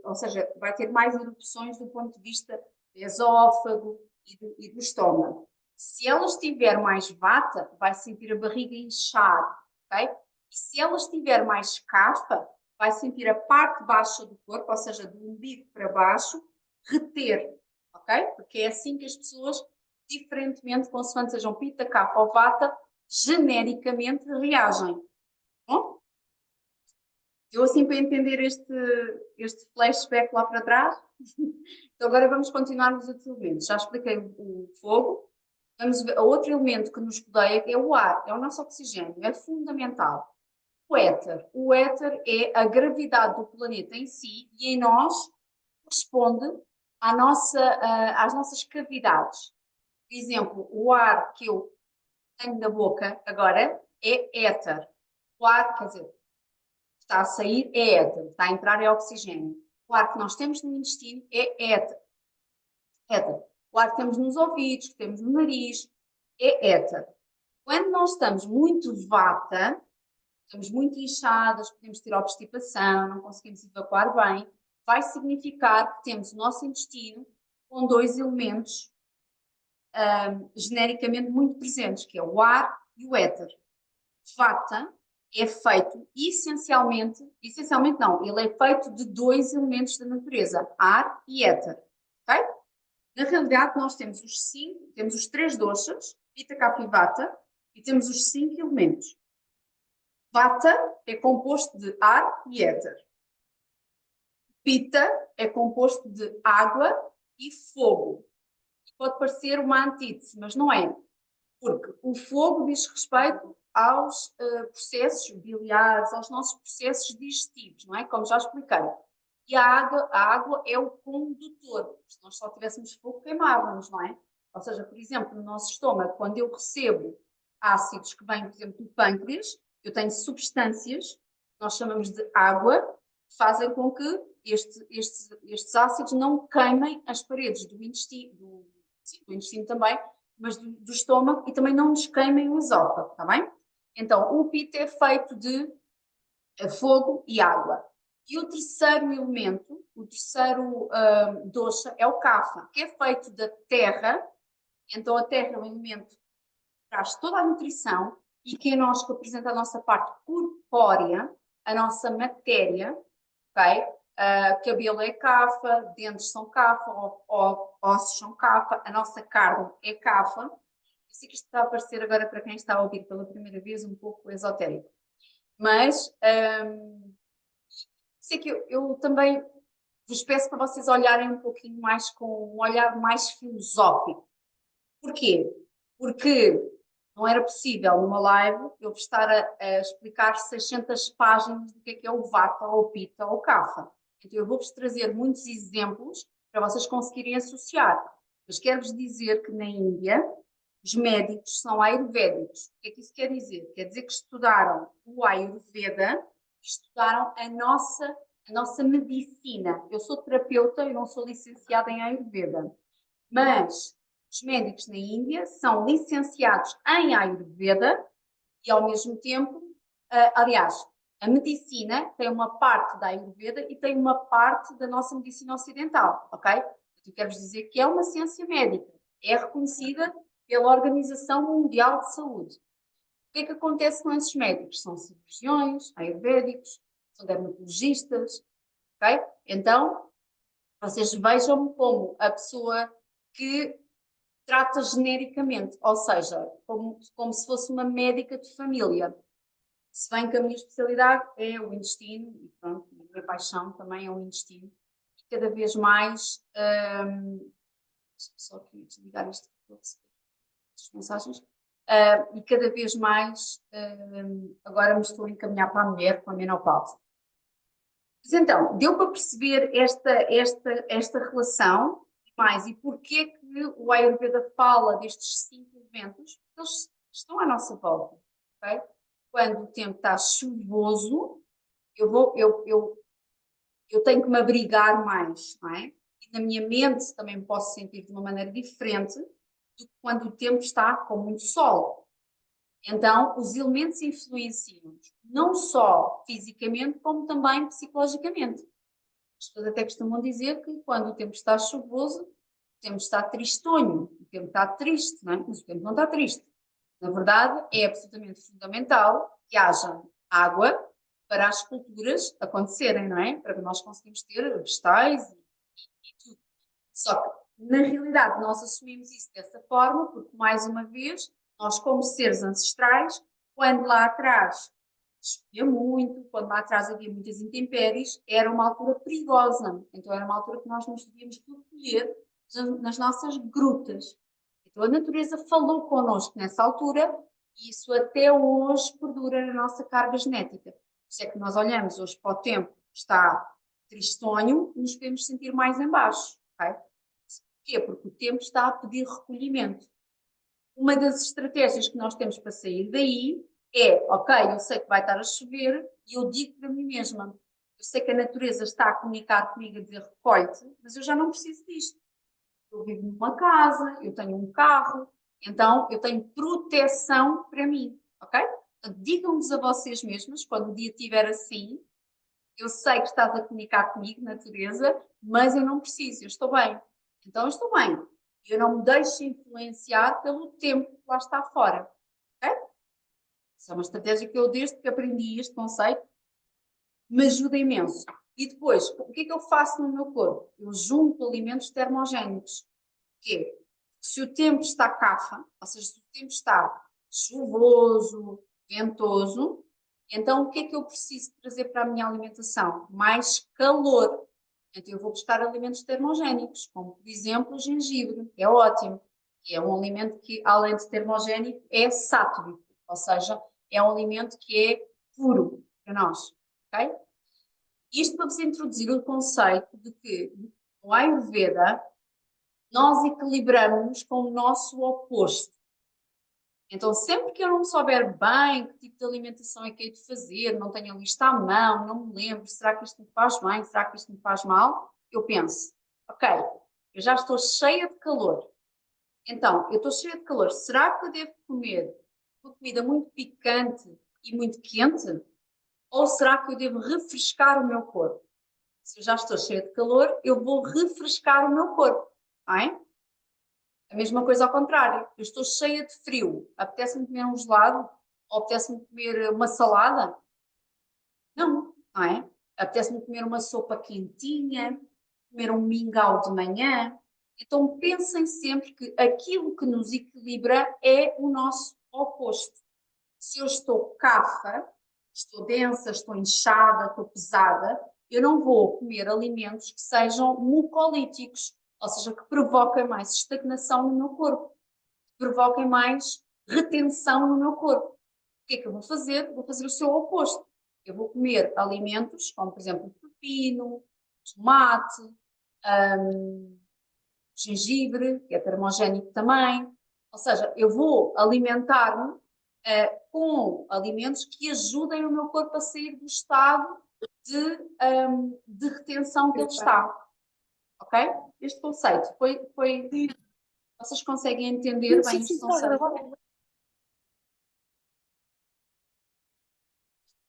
ou seja, vai ter mais erupções do ponto de vista do esófago e do estômago. Se ela estiver mais vata, vai sentir a barriga inchar, ok? E se ela estiver mais cafa, vai sentir a parte baixa do corpo, ou seja, do umbigo para baixo, reter, ok? Porque é assim que as pessoas, diferentemente, consoante sejam pita, cafa ou vata, genericamente reagem. Bom? Deu assim para entender este flashback lá para trás? Então agora vamos continuar nos outros elementos. Já expliquei o fogo. Vamos ver, outro elemento que nos rodeia é o ar, é o nosso oxigênio, é fundamental. O éter. O éter é a gravidade do planeta em si e em nós corresponde às nossas cavidades. Por exemplo, o ar que eu tenho na boca agora é éter. O ar, quer dizer, está a sair é éter, está a entrar é oxigênio. O ar que nós temos no intestino é éter. O ar que temos nos ouvidos, que temos no nariz, é éter. Quando nós estamos muito vata, estamos muito inchadas, podemos ter obstipação, não conseguimos evacuar bem, vai significar que temos o nosso intestino com dois elementos genericamente muito presentes, que é o ar e o éter. Vata é feito essencialmente não, ele é feito de dois elementos da natureza, ar e éter, ok? Na realidade nós temos os três doshas, Pitta, Kapha e Vata, e temos os 5 elementos. Vata é composto de ar e éter. Pitta é composto de água e fogo. Pode parecer uma antítese, mas não é, porque o fogo diz respeito aos processos biliares, aos nossos processos digestivos, não é? Como já expliquei. E a água é o condutor. Se nós só tivéssemos fogo, queimávamos, não é? Ou seja, por exemplo, no nosso estômago, quando eu recebo ácidos que vêm, por exemplo, do pâncreas, eu tenho substâncias, nós chamamos de água, que fazem com que estes ácidos não queimem as paredes do intestino, do intestino também, mas do estômago, e também não nos queimem o esófago, está bem? Então, o Pitta é feito de fogo e água. E o terceiro elemento, o terceiro dosha, é o Kapha, que é feito da terra. Então, a terra é um elemento que traz toda a nutrição e que é nós que representa a nossa parte corpórea, a nossa matéria, ok? Cabelo é Kapha, dentes são Kapha, ossos são Kapha, a nossa carne é Kapha. Eu sei que isto está a parecer agora para quem está a ouvir pela primeira vez um pouco esotérico, mas sei que eu também vos peço para vocês olharem um pouquinho mais com um olhar mais filosófico. Porquê? Porque não era possível numa live eu vos estar a explicar 600 páginas do que é o Vata, ou o Pitta, ou o Kapha. Então eu vou-vos trazer muitos exemplos para vocês conseguirem associar. Mas quero-vos dizer que na Índia os médicos são ayurvédicos. O que é que isso quer dizer? Quer dizer que estudaram o Ayurveda, estudaram a nossa medicina. Eu sou terapeuta, eu não sou licenciada em Ayurveda, mas os médicos na Índia são licenciados em Ayurveda e, ao mesmo tempo, aliás, a medicina tem uma parte da Ayurveda e tem uma parte da nossa medicina ocidental, ok? Eu quero-vos dizer que é uma ciência médica, é reconhecida pela Organização Mundial de Saúde. O que é que acontece com esses médicos? São cirurgiões, ayurvédicos, são dermatologistas, ok? Então, vocês vejam-me como a pessoa que trata genericamente, ou seja, como se fosse uma médica de família. Se bem que a minha especialidade é o intestino, e pronto, a minha paixão também é o intestino, e cada vez mais, deixa-me só aqui desligar isto para eu receber as mensagens, e cada vez mais, agora me estou a encaminhar para a mulher, com a menopausa. Mas então, deu para perceber esta relação mais e porquê que o Ayurveda fala destes 5 elementos? Porque eles estão à nossa volta, ok? Quando o tempo está chuvoso, eu tenho que me abrigar mais, não é? E na minha mente também posso sentir de uma maneira diferente do que quando o tempo está com muito sol. Então, os elementos influenciam-nos, não só fisicamente, como também psicologicamente. As pessoas até costumam dizer que quando o tempo está chuvoso, o tempo está tristonho, o tempo está triste, não é? Mas o tempo não está triste. Na verdade, é absolutamente fundamental que haja água para as culturas acontecerem, não é? Para que nós conseguimos ter vegetais e tudo. Só que, na realidade, nós assumimos isso dessa forma, porque, mais uma vez, nós, como seres ancestrais, quando lá atrás chovia muito, quando lá atrás havia muitas intempéries, era uma altura perigosa. Então, era uma altura que nós nos devíamos recolher nas nossas grutas. Então, a natureza falou connosco nessa altura e isso até hoje perdura na nossa carga genética. Por isso é que nós olhamos hoje para o tempo que está tristonho e nos podemos sentir mais em baixo. Okay? Porquê? Porque o tempo está a pedir recolhimento. Uma das estratégias que nós temos para sair daí é, ok, eu sei que vai estar a chover e eu digo para mim mesma, eu sei que a natureza está a comunicar comigo, a dizer recolhe-te, mas eu já não preciso disto. Eu vivo numa casa, eu tenho um carro, então eu tenho proteção para mim, ok? Então, digam-nos a vocês mesmos, quando o dia estiver assim, eu sei que estás a comunicar comigo, natureza, mas eu não preciso, eu estou bem. Então eu estou bem. Eu não me deixo influenciar pelo tempo que lá está fora. Ok? Isso é uma estratégia que eu, desde que aprendi este conceito, me ajuda imenso. E depois, o que é que eu faço no meu corpo? Eu junto alimentos termogénicos. Que se o tempo está cafa, ou seja, se o tempo está chuvoso, ventoso, então o que é que eu preciso trazer para a minha alimentação? Mais calor. Então eu vou buscar alimentos termogénicos, como por exemplo o gengibre, que é ótimo. É um alimento que, além de termogénico, é sátrico, ou seja, é um alimento que é puro para nós. Okay? Isto para vos introduzir o conceito de que no Ayurveda nós equilibramos com o nosso oposto. Então, sempre que eu não souber bem que tipo de alimentação é que hei de fazer, não tenho a lista à mão, não me lembro, será que isto me faz bem, será que isto me faz mal? Eu penso, ok, eu já estou cheia de calor. Então, eu estou cheia de calor, será que eu devo comer uma comida muito picante e muito quente? Ou será que eu devo refrescar o meu corpo? Se eu já estou cheia de calor, eu vou refrescar o meu corpo, não é? A mesma coisa ao contrário. Eu estou cheia de frio. Apetece-me comer um gelado? Ou apetece-me comer uma salada? Não, não é? Apetece-me comer uma sopa quentinha, comer um mingau de manhã. Então pensem sempre que aquilo que nos equilibra é o nosso oposto. Se eu estou cafa, estou densa, estou inchada, estou pesada, eu não vou comer alimentos que sejam mucolíticos, ou seja, que provoquem mais estagnação no meu corpo, que provoquem mais retenção no meu corpo. O que é que eu vou fazer? Vou fazer o seu oposto. Eu vou comer alimentos como, por exemplo, pepino, tomate, gengibre, que é termogénico também. Ou seja, eu vou alimentar-me com alimentos que ajudem o meu corpo a sair do estado de retenção que ele está. Ok? Este conceito foi. Vocês conseguem entender bem este conceito?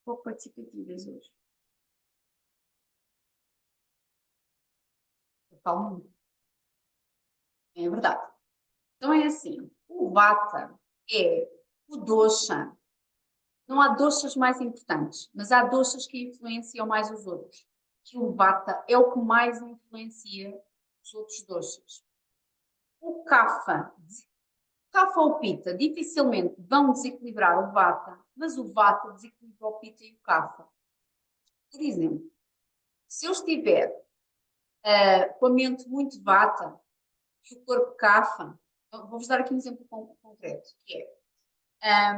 Pouco participativas hoje. Eu falo muito. É verdade. Então é assim, o vata é o dosha. Não há doshas mais importantes, mas há doshas que influenciam mais os outros. Que o vata é o que mais influencia os outros doshas. O kapha ou o pitta dificilmente vão desequilibrar o vata, mas o vata desequilibra o pitta e o kapha. Por exemplo, se eu estiver com a mente muito vata e o corpo kapha, vou-vos dar aqui um exemplo concreto, que é,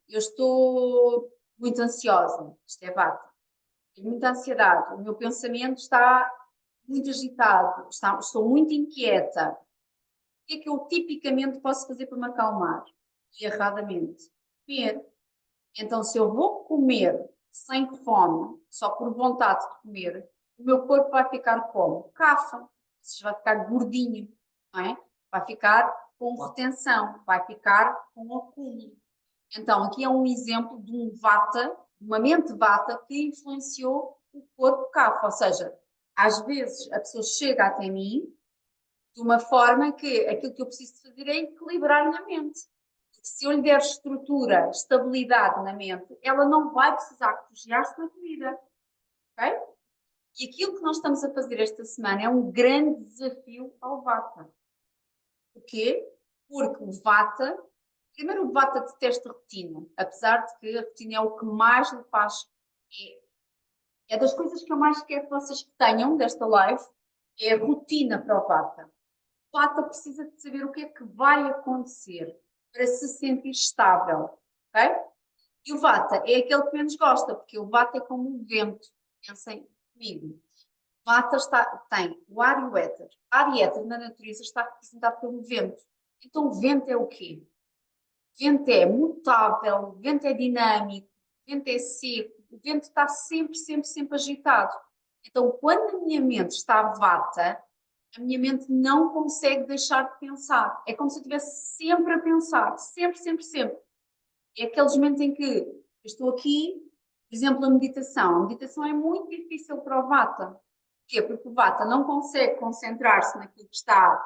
eu estou muito ansiosa, isto é vata, tenho muita ansiedade, o meu pensamento está muito agitado, estou muito inquieta. O que é que eu tipicamente posso fazer para me acalmar? E erradamente, comer. Então, se eu vou comer sem fome, só por vontade de comer, o meu corpo vai ficar como? Cafa, ou seja, vai ficar gordinho, não é? Vai ficar com retenção, vai ficar com acúmulo. Então, aqui é um exemplo de um vata, uma mente vata que influenciou o corpo kapha, ou seja, às vezes a pessoa chega até mim de uma forma que aquilo que eu preciso fazer é equilibrar na mente. Porque se eu lhe der estrutura, estabilidade na mente, ela não vai precisar refugiar-se na comida. Ok? E aquilo que nós estamos a fazer esta semana é um grande desafio ao vata. Porquê? Porque o vata, primeiro o vata detesta rotina, apesar de que a rotina é o que mais lhe faz. É das coisas que eu mais quero que vocês tenham desta live, é a rotina para o vata. O vata precisa de saber o que é que vai acontecer para se sentir estável, ok? E o vata é aquele que menos gosta, porque o vata é como um vento. Pensem comigo. Vata tem o ar e o éter. Ar e éter na natureza está representado pelo vento. Então o vento é o quê? O vento é mutável, o vento é dinâmico, o vento é seco, o vento está sempre, sempre, sempre agitado. Então quando a minha mente está vata, a minha mente não consegue deixar de pensar. É como se eu estivesse sempre a pensar, sempre, sempre, sempre. É aqueles momentos em que eu estou aqui, por exemplo, a meditação. A meditação é muito difícil para o vata. Porquê? Porque o vata não consegue concentrar-se naquilo que está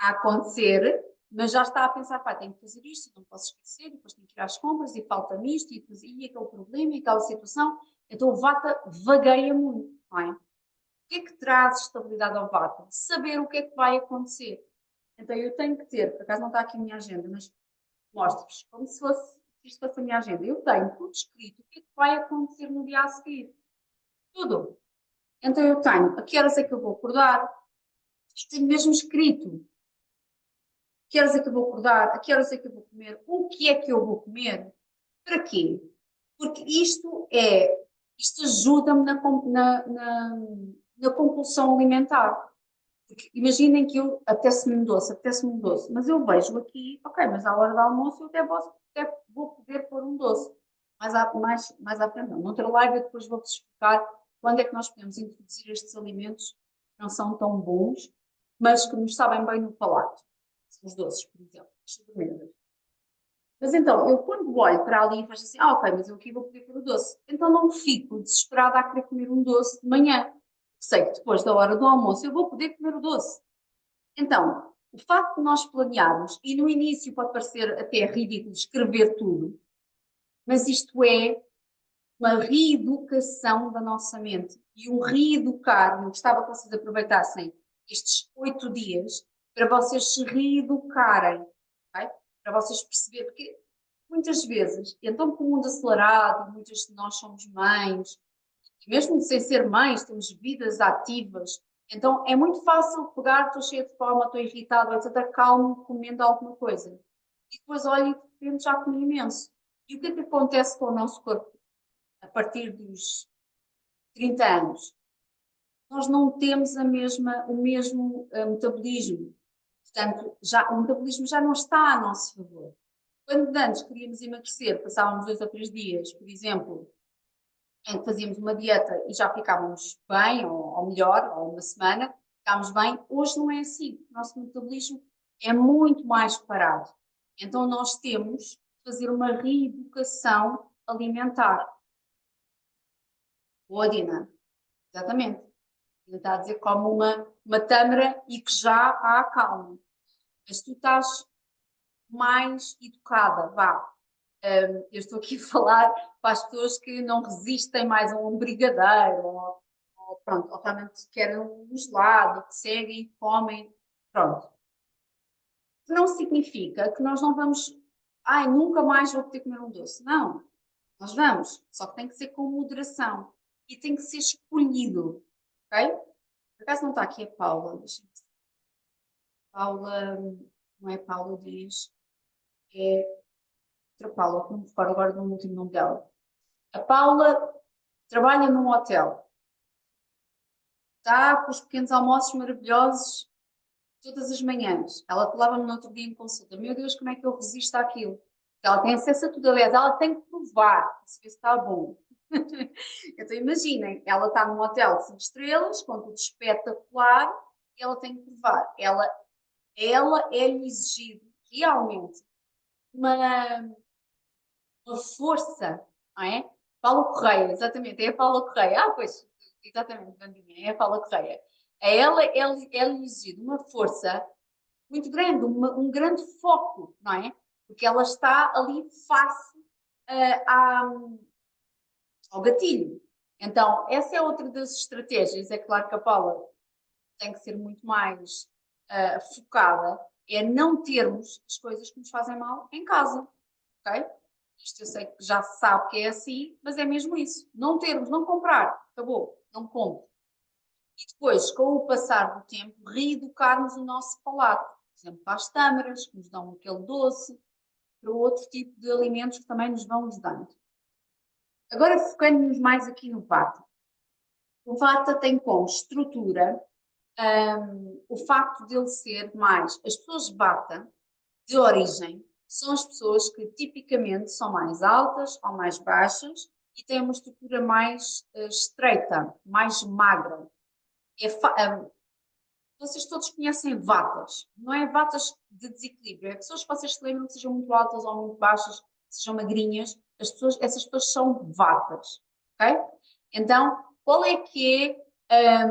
a acontecer, mas já está a pensar, pá, tenho que fazer isto, não posso esquecer, depois tenho que ir às compras, e falta-me isto, e depois e aquele problema, e aquela situação. Então o vata vagueia muito, não é? O que é que traz estabilidade ao vata? Saber o que é que vai acontecer. Então eu tenho que ter, por acaso não está aqui a minha agenda, mas mostro-vos como se isto fosse a minha agenda. Eu tenho tudo escrito, o que é que vai acontecer no dia a seguir. Tudo. Então eu tenho a que horas é que eu vou acordar, tenho mesmo escrito que horas é que eu vou acordar, a que horas é que eu vou comer, o que é que eu vou comer, para quê? Porque isto ajuda-me na compulsão alimentar. Porque imaginem que eu apetece-me um doce, mas eu vejo aqui, ok, mas à hora do almoço eu até vou poder pôr um doce. Mais à frente, não. Noutra live eu depois vou-vos explicar quando é que nós podemos introduzir estes alimentos que não são tão bons, mas que nos sabem bem no palato. Os doces, por exemplo, as sobremesas. Mas então, eu quando olho para ali e vejo assim, ok, mas eu aqui vou poder pôr o doce. Então não fico desesperada a querer comer um doce de manhã. Sei que depois da hora do almoço eu vou poder comer o doce. Então, o facto de nós planearmos, e no início pode parecer até ridículo escrever tudo, mas isto é uma reeducação da nossa mente. E um reeducar, eu gostava que vocês aproveitassem estes 8 dias para vocês se reeducarem, okay? Para vocês perceberem, porque muitas vezes, então com o mundo acelerado, muitas de nós somos mães, e mesmo sem ser mães, temos vidas ativas, então é muito fácil pegar, estou cheia de fome, estou irritada, etc., calmo, comendo alguma coisa. E depois olho e de repente já comi imenso. E o que é que acontece com o nosso corpo a partir dos 30 anos? Nós não temos o mesmo metabolismo. Portanto, o metabolismo já não está a nosso favor. Quando antes queríamos emagrecer, passávamos 2 ou 3 dias, por exemplo, em que fazíamos uma dieta e já ficávamos bem, ou melhor, ou uma semana, ficávamos bem. Hoje não é assim. O nosso metabolismo é muito mais parado. Então nós temos de fazer uma reeducação alimentar. Boa, Dina. Exatamente. Ele está a dizer como uma tâmara e que já a acalma. Mas tu estás mais educada, vá. Eu estou aqui a falar para as pessoas que não resistem mais a um brigadeiro, ou realmente querem um gelado, que seguem e comem, pronto. Não significa que nós não vamos, nunca mais vou poder comer um doce. Não, nós vamos, só que tem que ser com moderação e tem que ser escolhido, ok? Por acaso não está aqui a Paula, deixa-me ver. Paula, não é Paula Dias, é outra Paula, não me recordo agora do último nome dela. A Paula trabalha num hotel, está com os pequenos almoços maravilhosos todas as manhãs. Ela falava-me no outro dia em consulta, meu Deus, como é que eu resisto àquilo? Ela tem acesso a tudo, aliás, ela tem que provar, para saber se está bom. Então imaginem, ela está num hotel de 5 estrelas, com tudo espetacular, e ela tem que provar. Ela A ela é-lhe exigido realmente uma força, não é? Paula Correia, exatamente, é a Paula Correia. Ah, pois, exatamente, Vandinha, é a Paula Correia. A ela é-lhe exigido uma força muito grande, um grande foco, não é? Porque ela está ali face ao gatilho. Então, essa é outra das estratégias. É claro que a Paula tem que ser muito mais focada, é não termos as coisas que nos fazem mal em casa, ok? Isto eu sei que já se sabe que é assim, mas é mesmo isso. Não termos, não comprar, acabou, não compro. E depois, com o passar do tempo, reeducarmos o nosso palato. Por exemplo, para as tâmaras, que nos dão aquele doce, para outro tipo de alimentos que também nos vão ajudando. Agora, focando-nos mais aqui no Vata. O Vata tem como estrutura o facto de ele ser mais. As pessoas Vata, de origem, são as pessoas que tipicamente são mais altas ou mais baixas e têm uma estrutura mais estreita, mais magra. Vocês todos conhecem vatas, não é vatas de desequilíbrio, é pessoas que vocês se lembram que sejam muito altas ou muito baixas, sejam magrinhas, essas pessoas são vatas, ok? Então, qual é que é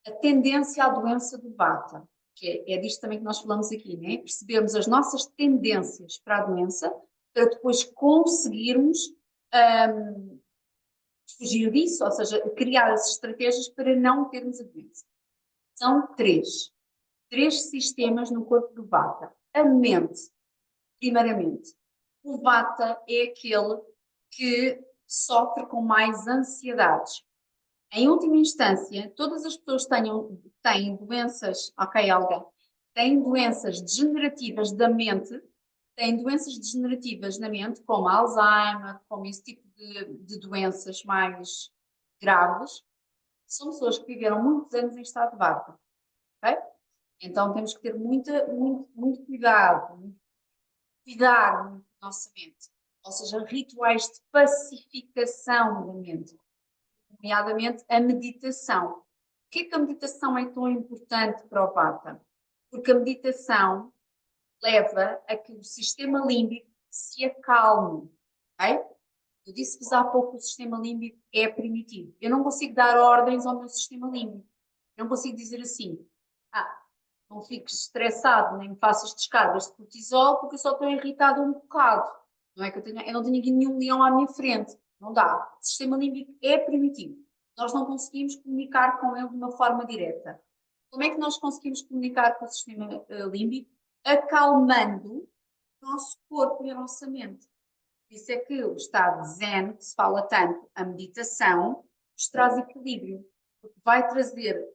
a tendência à doença do vata? Que é disto também que nós falamos aqui, né? Percebemos as nossas tendências para a doença, para depois conseguirmos fugir disso, ou seja, criar as estratégias para não termos a doença. São três sistemas no corpo do Vata. A mente, primeiramente. O Vata é aquele que sofre com mais ansiedades. Em última instância, todas as pessoas têm doenças, ok, Alga, têm doenças degenerativas da mente, têm doenças degenerativas na mente, como Alzheimer, como esse tipo de doenças mais graves, são pessoas que viveram muitos anos em estado de Vata, ok? Então temos que ter muito cuidado, cuidar muito da nossa mente. Ou seja, rituais de pacificação da mente, nomeadamente a meditação. Por que a meditação é tão importante para o Vata? Porque a meditação leva a que o sistema límbico se acalme. Okay? Eu disse-vos há pouco que o sistema límbico é primitivo. Eu não consigo dar ordens ao meu sistema límbico. Eu não consigo dizer assim, não fiques estressado, nem me faças descargas de cortisol, porque eu só estou irritado um bocado. Não é que eu não tenho aqui nenhum leão à minha frente. Não dá. O sistema límbico é primitivo. Nós não conseguimos comunicar com ele de uma forma direta. Como é que nós conseguimos comunicar com o sistema límbico? Acalmando o nosso corpo e a nossa mente. Isso é que o estado zen, que se fala tanto, a meditação, nos traz equilíbrio. Porque vai trazer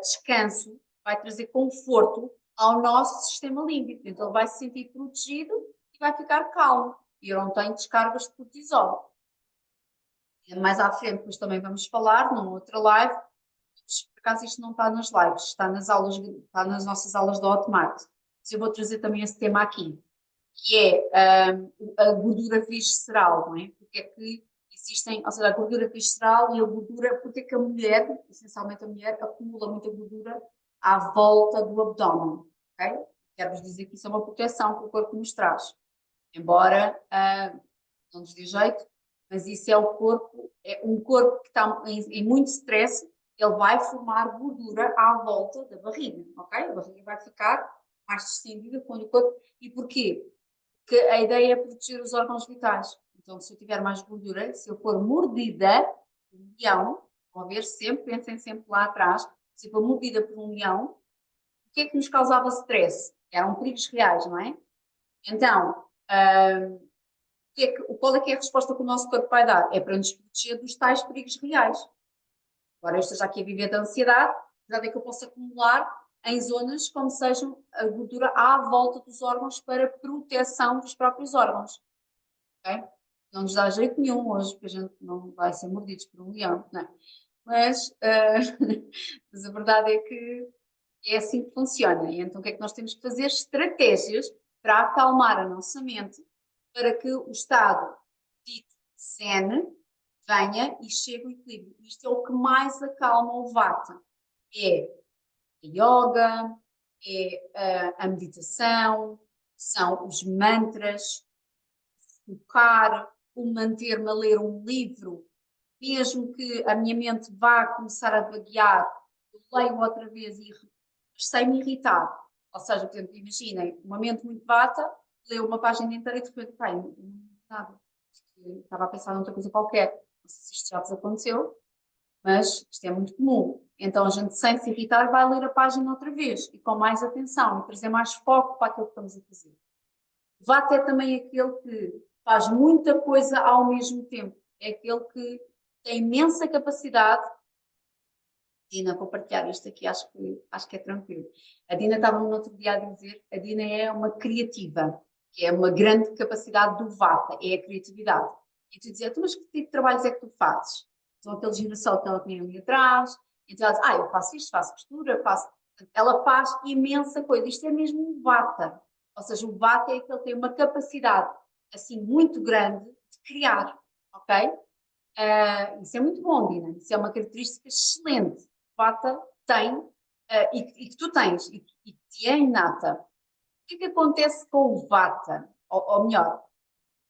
descanso, vai trazer conforto ao nosso sistema límbico. Então ele vai se sentir protegido e vai ficar calmo. E eu não tenho descargas de cortisol. Mais à frente, depois também vamos falar numa outra live. Por acaso isto não está nas lives, está está nas nossas aulas do Hotmart. Mas eu vou trazer também esse tema aqui, que é a gordura visceral, não é? Porque é que existem, ou seja, a gordura visceral e a gordura, porque é que a mulher, essencialmente a mulher, acumula muita gordura à volta do abdômen, ok? Quero-vos dizer que isso é uma proteção que o corpo nos traz. Embora não nos dê jeito, mas isso é o corpo, é um corpo que está em muito stress, ele vai formar gordura à volta da barriga, ok? A barriga vai ficar mais distendida quando o corpo... E porquê? Porque a ideia é proteger os órgãos vitais. Então, se eu tiver mais gordura, se eu for mordida por um leão, vão ver sempre, pensem sempre lá atrás, se eu for mordida por um leão, o que é que nos causava stress? Eram perigos reais, não é? Então, qual é que é a resposta que o nosso corpo vai dar? É para nos proteger dos tais perigos reais. Agora, eu esteja aqui a viver de ansiedade, já é que eu posso acumular em zonas como sejam a gordura à volta dos órgãos para proteção dos próprios órgãos. Okay? Não nos dá jeito nenhum hoje, porque a gente não vai ser mordidos por um leão, não é? Mas, mas a verdade é que é assim que funciona. E então o que é que nós temos que fazer? Estratégias para acalmar a nossa mente, para que o estado dito zen venha e chegue ao equilíbrio. Isto é o que mais acalma o vata. É a yoga, é a meditação, são os mantras, focar, o manter-me a ler um livro, mesmo que a minha mente vá começar a vaguear, eu leio outra vez e sem-me irritar. Ou seja, por exemplo, imaginem, uma mente muito vata, leu uma página inteira e de repente, pai, não nada. Estava a pensar noutra coisa qualquer. Não sei se isto já vos aconteceu, mas isto é muito comum. Então a gente, sem se irritar, vai ler a página outra vez e com mais atenção e trazer mais foco para aquilo que estamos a fazer. Vata é também aquele que faz muita coisa ao mesmo tempo. É aquele que tem imensa capacidade. Dina, vou partilhar isto aqui, acho que é tranquilo. A Dina estava no outro dia a dizer, a Dina é uma criativa, que é uma grande capacidade do Vata, é a criatividade. E tu dizes, mas que tipo de trabalhos é que tu fazes? Então aquele girassol que ela tinha ali atrás, então ela diz, eu faço isto, faço costura, faço... Ela faz imensa coisa, isto é mesmo um Vata. Ou seja, o Vata é aquele que tem uma capacidade, assim, muito grande de criar, ok? Isso é muito bom, Dina, isso é uma característica excelente. Vata tem, e que tu tens, e que te é inata. O que é que acontece com o Vata? Ou melhor,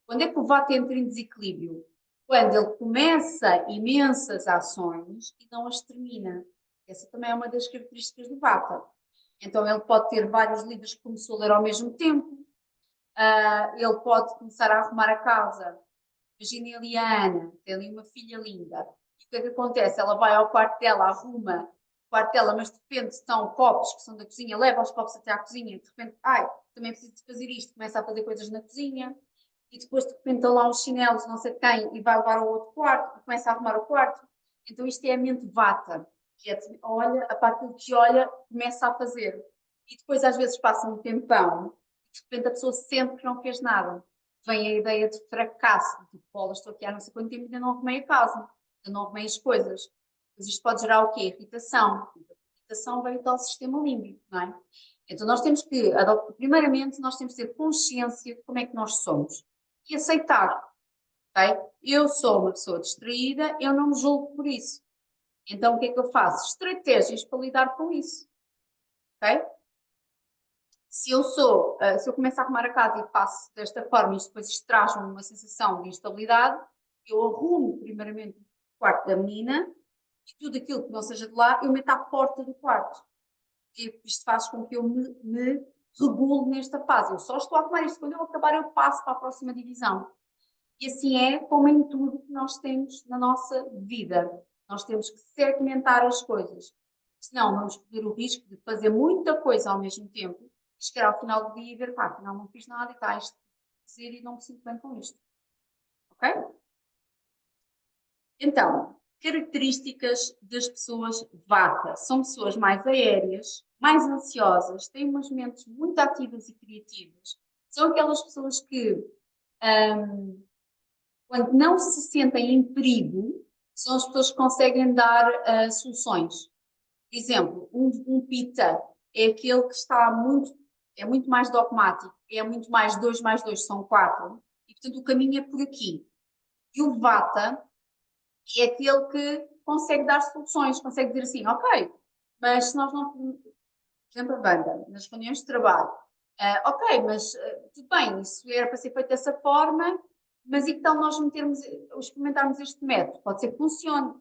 quando é que o Vata entra em desequilíbrio? Quando ele começa imensas ações e não as termina. Essa também é uma das características do Vata. Então ele pode ter vários livros que começou a ler ao mesmo tempo, ele pode começar a arrumar a casa. Imagina ali a Ana, tem ali uma filha linda. E o que é que acontece? Ela vai ao quarto dela, arruma o quarto dela, mas de repente estão copos que são da cozinha, leva os copos até à cozinha, de repente, também preciso de fazer isto, começa a fazer coisas na cozinha, e depois de repente estão lá os chinelos, não sei quem, e vai levar ao outro quarto, e começa a arrumar o quarto. Então isto é a mente vata, que é, olha, a parte do que olha, começa a fazer. E depois às vezes passa um tempão, e de repente a pessoa sente que não fez nada. Vem a ideia de fracasso, tipo, bolas, estou aqui há não sei quanto tempo e ainda não arrumei a casa, ainda não arrumei as coisas. Mas isto pode gerar o quê? Irritação. A irritação veio do sistema límbico, não é? Então nós temos que, primeiramente, nós temos que ter consciência de como é que nós somos e aceitar, ok? Eu sou uma pessoa distraída, eu não me julgo por isso. Então o que é que eu faço? Estratégias para lidar com isso, ok? Se eu começo a arrumar a casa e faço desta forma e depois traz-me uma sensação de instabilidade, eu arrumo primeiramente o quarto da menina e tudo aquilo que não seja de lá, eu meto à porta do quarto. E isto faz com que eu me regule nesta fase. Eu só estou a arrumar isto. Quando eu acabar, eu passo para a próxima divisão. E assim é como em tudo que nós temos na nossa vida. Nós temos que segmentar as coisas. Senão, vamos correr o risco de fazer muita coisa ao mesmo tempo e chegar ao final do dia e ver, afinal não fiz nada e está isto a fazer e não me sinto bem com isto. Ok? Então, características das pessoas Vata. São pessoas mais aéreas, mais ansiosas, têm umas mentes muito ativas e criativas. São aquelas pessoas que, quando não se sentem em perigo, são as pessoas que conseguem dar soluções. Por exemplo, um Pitta é aquele que é muito mais dogmático, é muito mais 2 mais 2 são 4, e portanto o caminho é por aqui. E o Vata é aquele que consegue dar soluções, consegue dizer assim, ok, mas se nós não, por exemplo, a banda, nas reuniões de trabalho, ok, mas tudo bem, isso era para ser feito dessa forma, mas e que tal nós experimentarmos este método? Pode ser que funcione.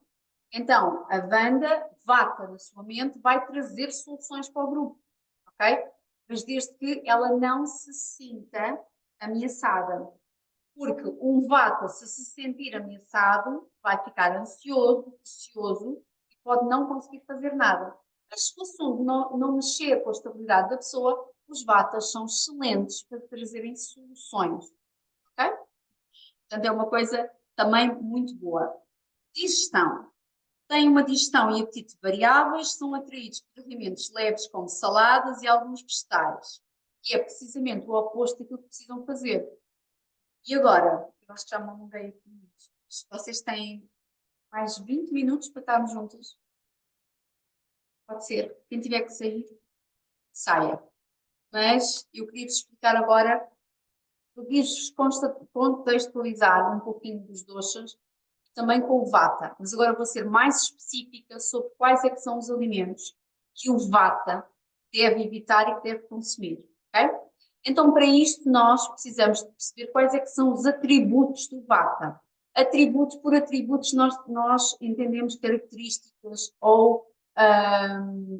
Então, a banda, Vata na sua mente, vai trazer soluções para o grupo, ok? Mas desde que ela não se sinta ameaçada. Porque um Vata, se sentir ameaçado, vai ficar ansioso, ansioso e pode não conseguir fazer nada. Mas se o assunto não mexer com a estabilidade da pessoa, os Vatas são excelentes para trazerem soluções. Ok? Portanto, é uma coisa também muito boa. Digestão. Têm uma digestão e apetite variáveis, são atraídos por alimentos leves como saladas e alguns vegetais. Que é precisamente o oposto daquilo que precisam fazer. E agora, eu acho que já me alonguei aqui muito. Se vocês têm mais 20 minutos para estarmos juntos, pode ser. Quem tiver que sair, saia. Mas eu queria-vos explicar agora, eu queria-vos contextualizar um pouquinho dos doshas, também com o Vata. Mas agora vou ser mais específica sobre quais é que são os alimentos que o Vata deve evitar e que deve consumir, ok? Então, para isto, nós precisamos de perceber quais é que são os atributos do Vata. Atributos por atributos, nós entendemos características ou,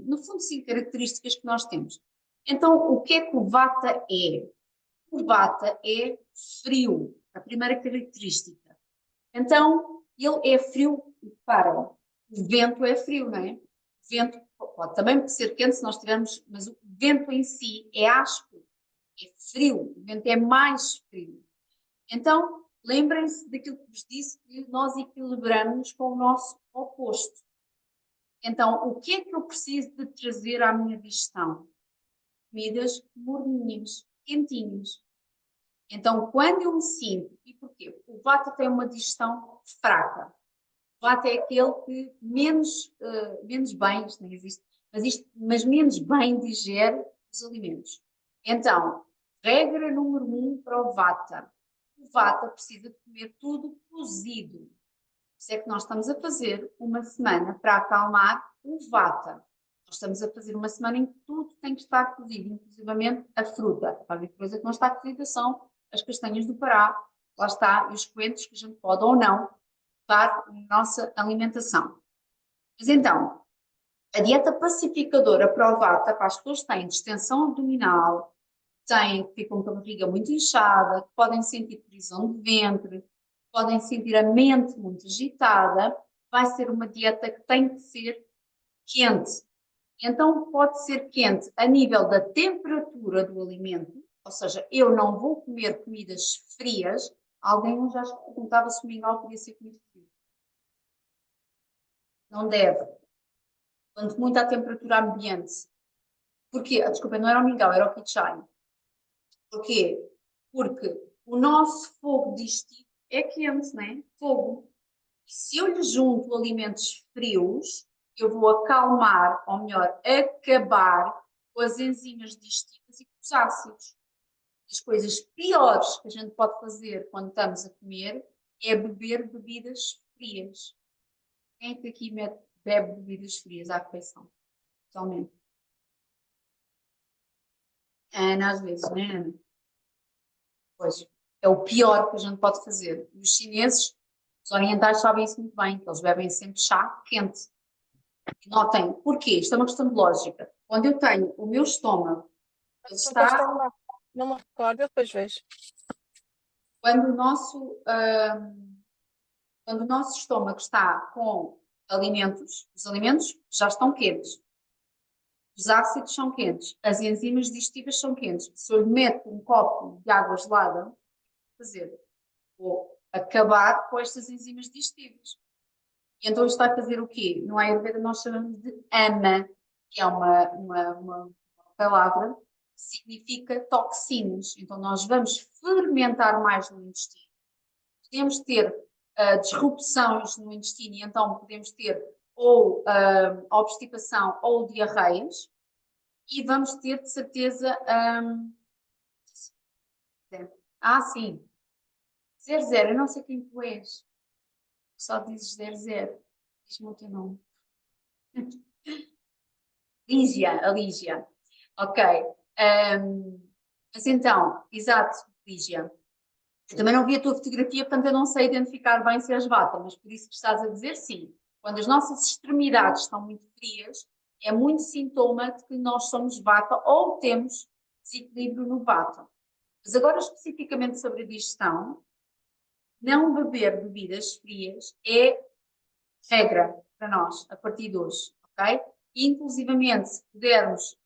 no fundo, sim, características que nós temos. Então, o que é que o Vata é? O Vata é frio, a primeira característica. Então, ele é frio, para o vento é frio, não é? O vento pode também ser quente se nós tivermos, mas o vento em si é áspero, é frio, o vento é mais frio. Então, lembrem-se daquilo que vos disse, que nós equilibramos com o nosso oposto. Então, o que é que eu preciso de trazer à minha digestão? Comidas morninhas, quentinhas. Então, quando eu me sinto, e porquê? O Vata tem uma digestão fraca. O Vata é aquele que menos bem, isto não existe, mas menos bem digere os alimentos. Então, regra número 1 para o Vata. O Vata precisa de comer tudo cozido. Isso é que nós estamos a fazer uma semana para acalmar o Vata. Nós estamos a fazer uma semana em que tudo tem que estar cozido, inclusivamente a fruta. A única coisa que não está cozida são as castanhas do Pará, lá está, e os coentros que a gente pode ou não dar na nossa alimentação. Mas então, a dieta pacificadora para o Vata, para as pessoas que têm distensão abdominal, ficam com a barriga muito inchada, podem sentir prisão de ventre, podem sentir a mente muito agitada, vai ser uma dieta que tem que ser quente. Então, pode ser quente a nível da temperatura do alimento, ou seja, eu não vou comer comidas frias. Alguém já perguntava se o mingau podia ser comido frio. Não deve. Quanto muito à temperatura ambiente. Porquê? Desculpa, não era o mingau, era o kichai. Porquê? Porque o nosso fogo digestivo é quente, não é? Fogo. E se eu lhe junto alimentos frios, eu vou acalmar, ou melhor, acabar com as enzimas digestivas e com os ácidos. As coisas piores que a gente pode fazer quando estamos a comer é beber bebidas frias. Quem é que aqui bebe bebidas frias à refeição? Totalmente. Ana, às vezes, não é, Ana? Pois, é o pior que a gente pode fazer. E os chineses, os orientais sabem isso muito bem, que eles bebem sempre chá quente. E notem, porquê? Isto é uma questão de lógica. Quando eu tenho o meu estômago, ele está... Não me recordo, eu depois vejo. Quando o nosso estômago está com alimentos, os alimentos já estão quentes. Os ácidos são quentes, as enzimas digestivas são quentes. Se eu lhe meto um copo de água gelada, vou fazer? Vou acabar com estas enzimas digestivas. E então isto vai fazer o quê? No Ayurveda nós chamamos de ama, que é uma palavra que significa toxinas. Então nós vamos fermentar mais no intestino. Podemos ter disrupções no intestino e então podemos ter ou obstipação ou diarreias e vamos ter de certeza sim, 00, eu não sei quem tu és, só dizes 00, diz-me o teu nome. Lígia, a Lígia, ok, mas então, exato, Lígia. Eu também não vi a tua fotografia, portanto eu não sei identificar bem se és Vata, mas por isso que estás a dizer, sim. Quando as nossas extremidades estão muito frias, é muito sintoma de que nós somos Vata ou temos desequilíbrio no Vata. Mas agora especificamente sobre a digestão, não beber bebidas frias é regra para nós, a partir de hoje, ok? E, inclusivamente, se pudermos,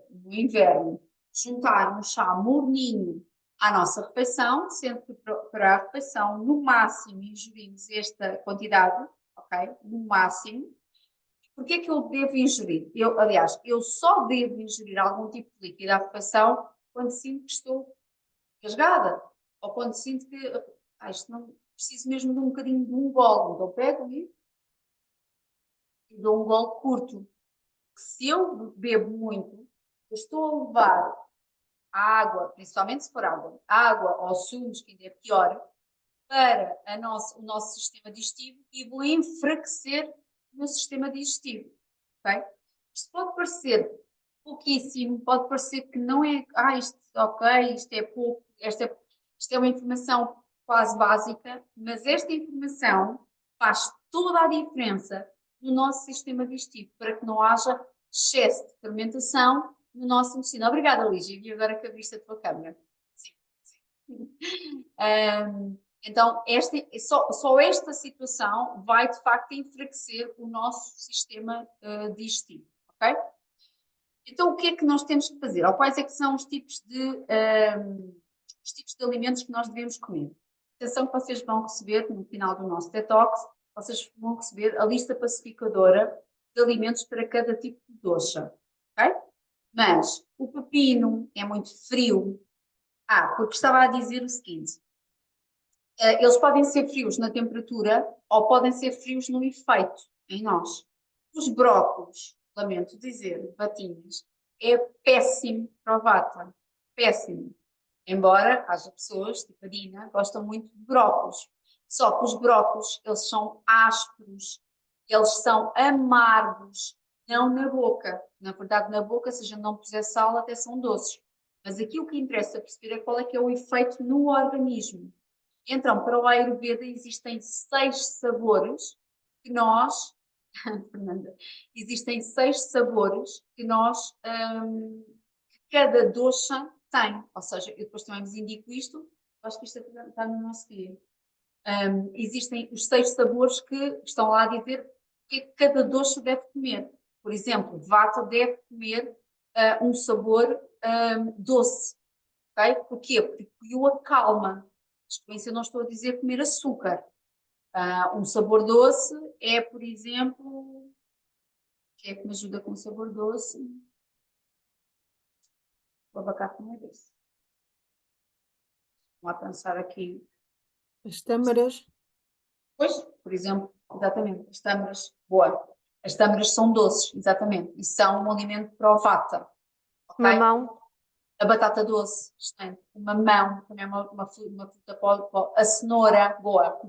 no inverno, juntar um chá morninho à nossa refeição, sendo que para a refeição, no máximo, ingerimos esta quantidade, ok? No máximo. Porquê é que eu devo ingerir? Aliás, eu só devo ingerir algum tipo de líquido à refeição quando sinto que estou rasgada, ou quando sinto que isto não preciso mesmo de um bocadinho de um gole. Então pego e dou um gole curto. Se eu bebo muito, eu estou a levar água, principalmente se for água ou sumos, que ainda é pior, para o nosso sistema digestivo e vou enfraquecer o meu sistema digestivo. Okay? Isto pode parecer pouquíssimo, pode parecer que não é, isto ok, isto é pouco, isto é uma informação quase básica, mas esta informação faz toda a diferença no nosso sistema digestivo, para que não haja excesso de fermentação no nosso intestino. Obrigada, Lígia, e agora que abriste a tua câmera. Sim, sim. Então, só esta situação vai, de facto, enfraquecer o nosso sistema digestivo, ok? Então, o que é que nós temos que fazer? Ou quais é que são os tipos de alimentos que nós devemos comer? Atenção que vocês vão receber, no final do nosso detox, vocês vão receber a lista pacificadora de alimentos para cada tipo de doxa, ok? Mas o pepino é muito frio. Porque estava a dizer o seguinte, eles podem ser frios na temperatura ou podem ser frios no efeito em nós. Os brócolos, lamento dizer, batinhas, é péssimo para o vata. Péssimo. Embora haja pessoas, tipo a Dina, gostam muito de brócolos. Só que os brócolos, eles são ásperos, eles são amargos, não na boca. Na verdade, na boca, se a gente não puser sal, até são doces. Mas aqui o que interessa perceber é qual é que é o efeito no organismo. Então, para o Ayurveda existem 6 sabores que nós, Fernanda, existem 6 sabores que nós, que cada dosha tem. Ou seja, eu depois também vos indico isto, acho que isto está no nosso guia. Existem os 6 sabores que estão lá a dizer o que é que cada dosha deve comer. Por exemplo, Vata deve comer um sabor doce. Okay? Porquê? Porque o acalma. Eu não estou a dizer comer açúcar. Um sabor doce é, por exemplo, o que é que me ajuda com sabor doce? O abacate não é doce. Vamos lá pensar aqui. As tâmaras. Pois, por exemplo, exatamente, as tâmaras, boa. As tâmaras são doces, exatamente, e são um alimento para o vata. Okay? Mamão. A batata doce, excelente. O mamão, também é uma fruta, a cenoura, boa.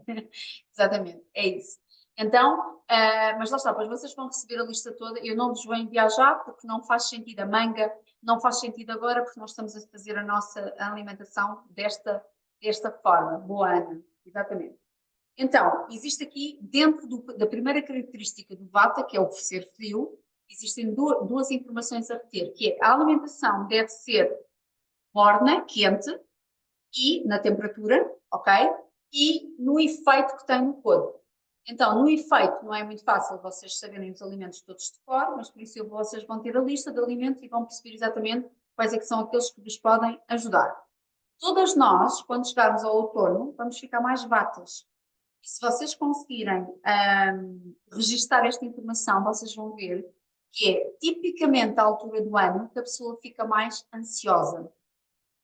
Exatamente, é isso. Então, mas lá está, pois vocês vão receber a lista toda. Eu não vos vou enviar já, porque não faz sentido a manga, não faz sentido agora, porque nós estamos a fazer a nossa alimentação desta forma. Boa, Ana, exatamente. Então, existe aqui, dentro da primeira característica do Vata, que é o ser frio, existem duas informações a reter, que é a alimentação deve ser morna, quente, e na temperatura, ok? E no efeito que tem no corpo. Então, no efeito, não é muito fácil vocês saberem os alimentos todos de cor, mas por isso vocês vão ter a lista de alimentos e vão perceber exatamente quais é que são aqueles que vos podem ajudar. Todas nós, quando chegarmos ao outono, vamos ficar mais vatas. E se vocês conseguirem registar esta informação, vocês vão ver que é tipicamente a altura do ano que a pessoa fica mais ansiosa,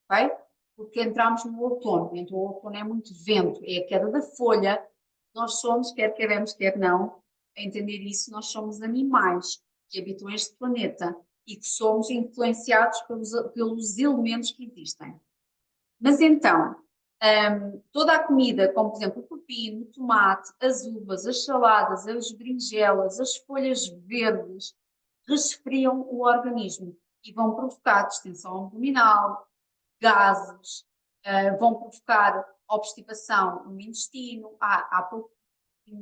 ok? Porque entramos no outono, então o outono é muito vento, é a queda da folha, nós somos, quer queremos, quer não, a entender isso, nós somos animais que habitam este planeta e que somos influenciados pelos elementos que existem. Mas então, toda a comida, como por exemplo o pepino, o tomate, as uvas, as saladas, as berinjelas, as folhas verdes, resfriam o organismo e vão provocar distensão abdominal, gases, vão provocar obstipação no intestino. Há pouco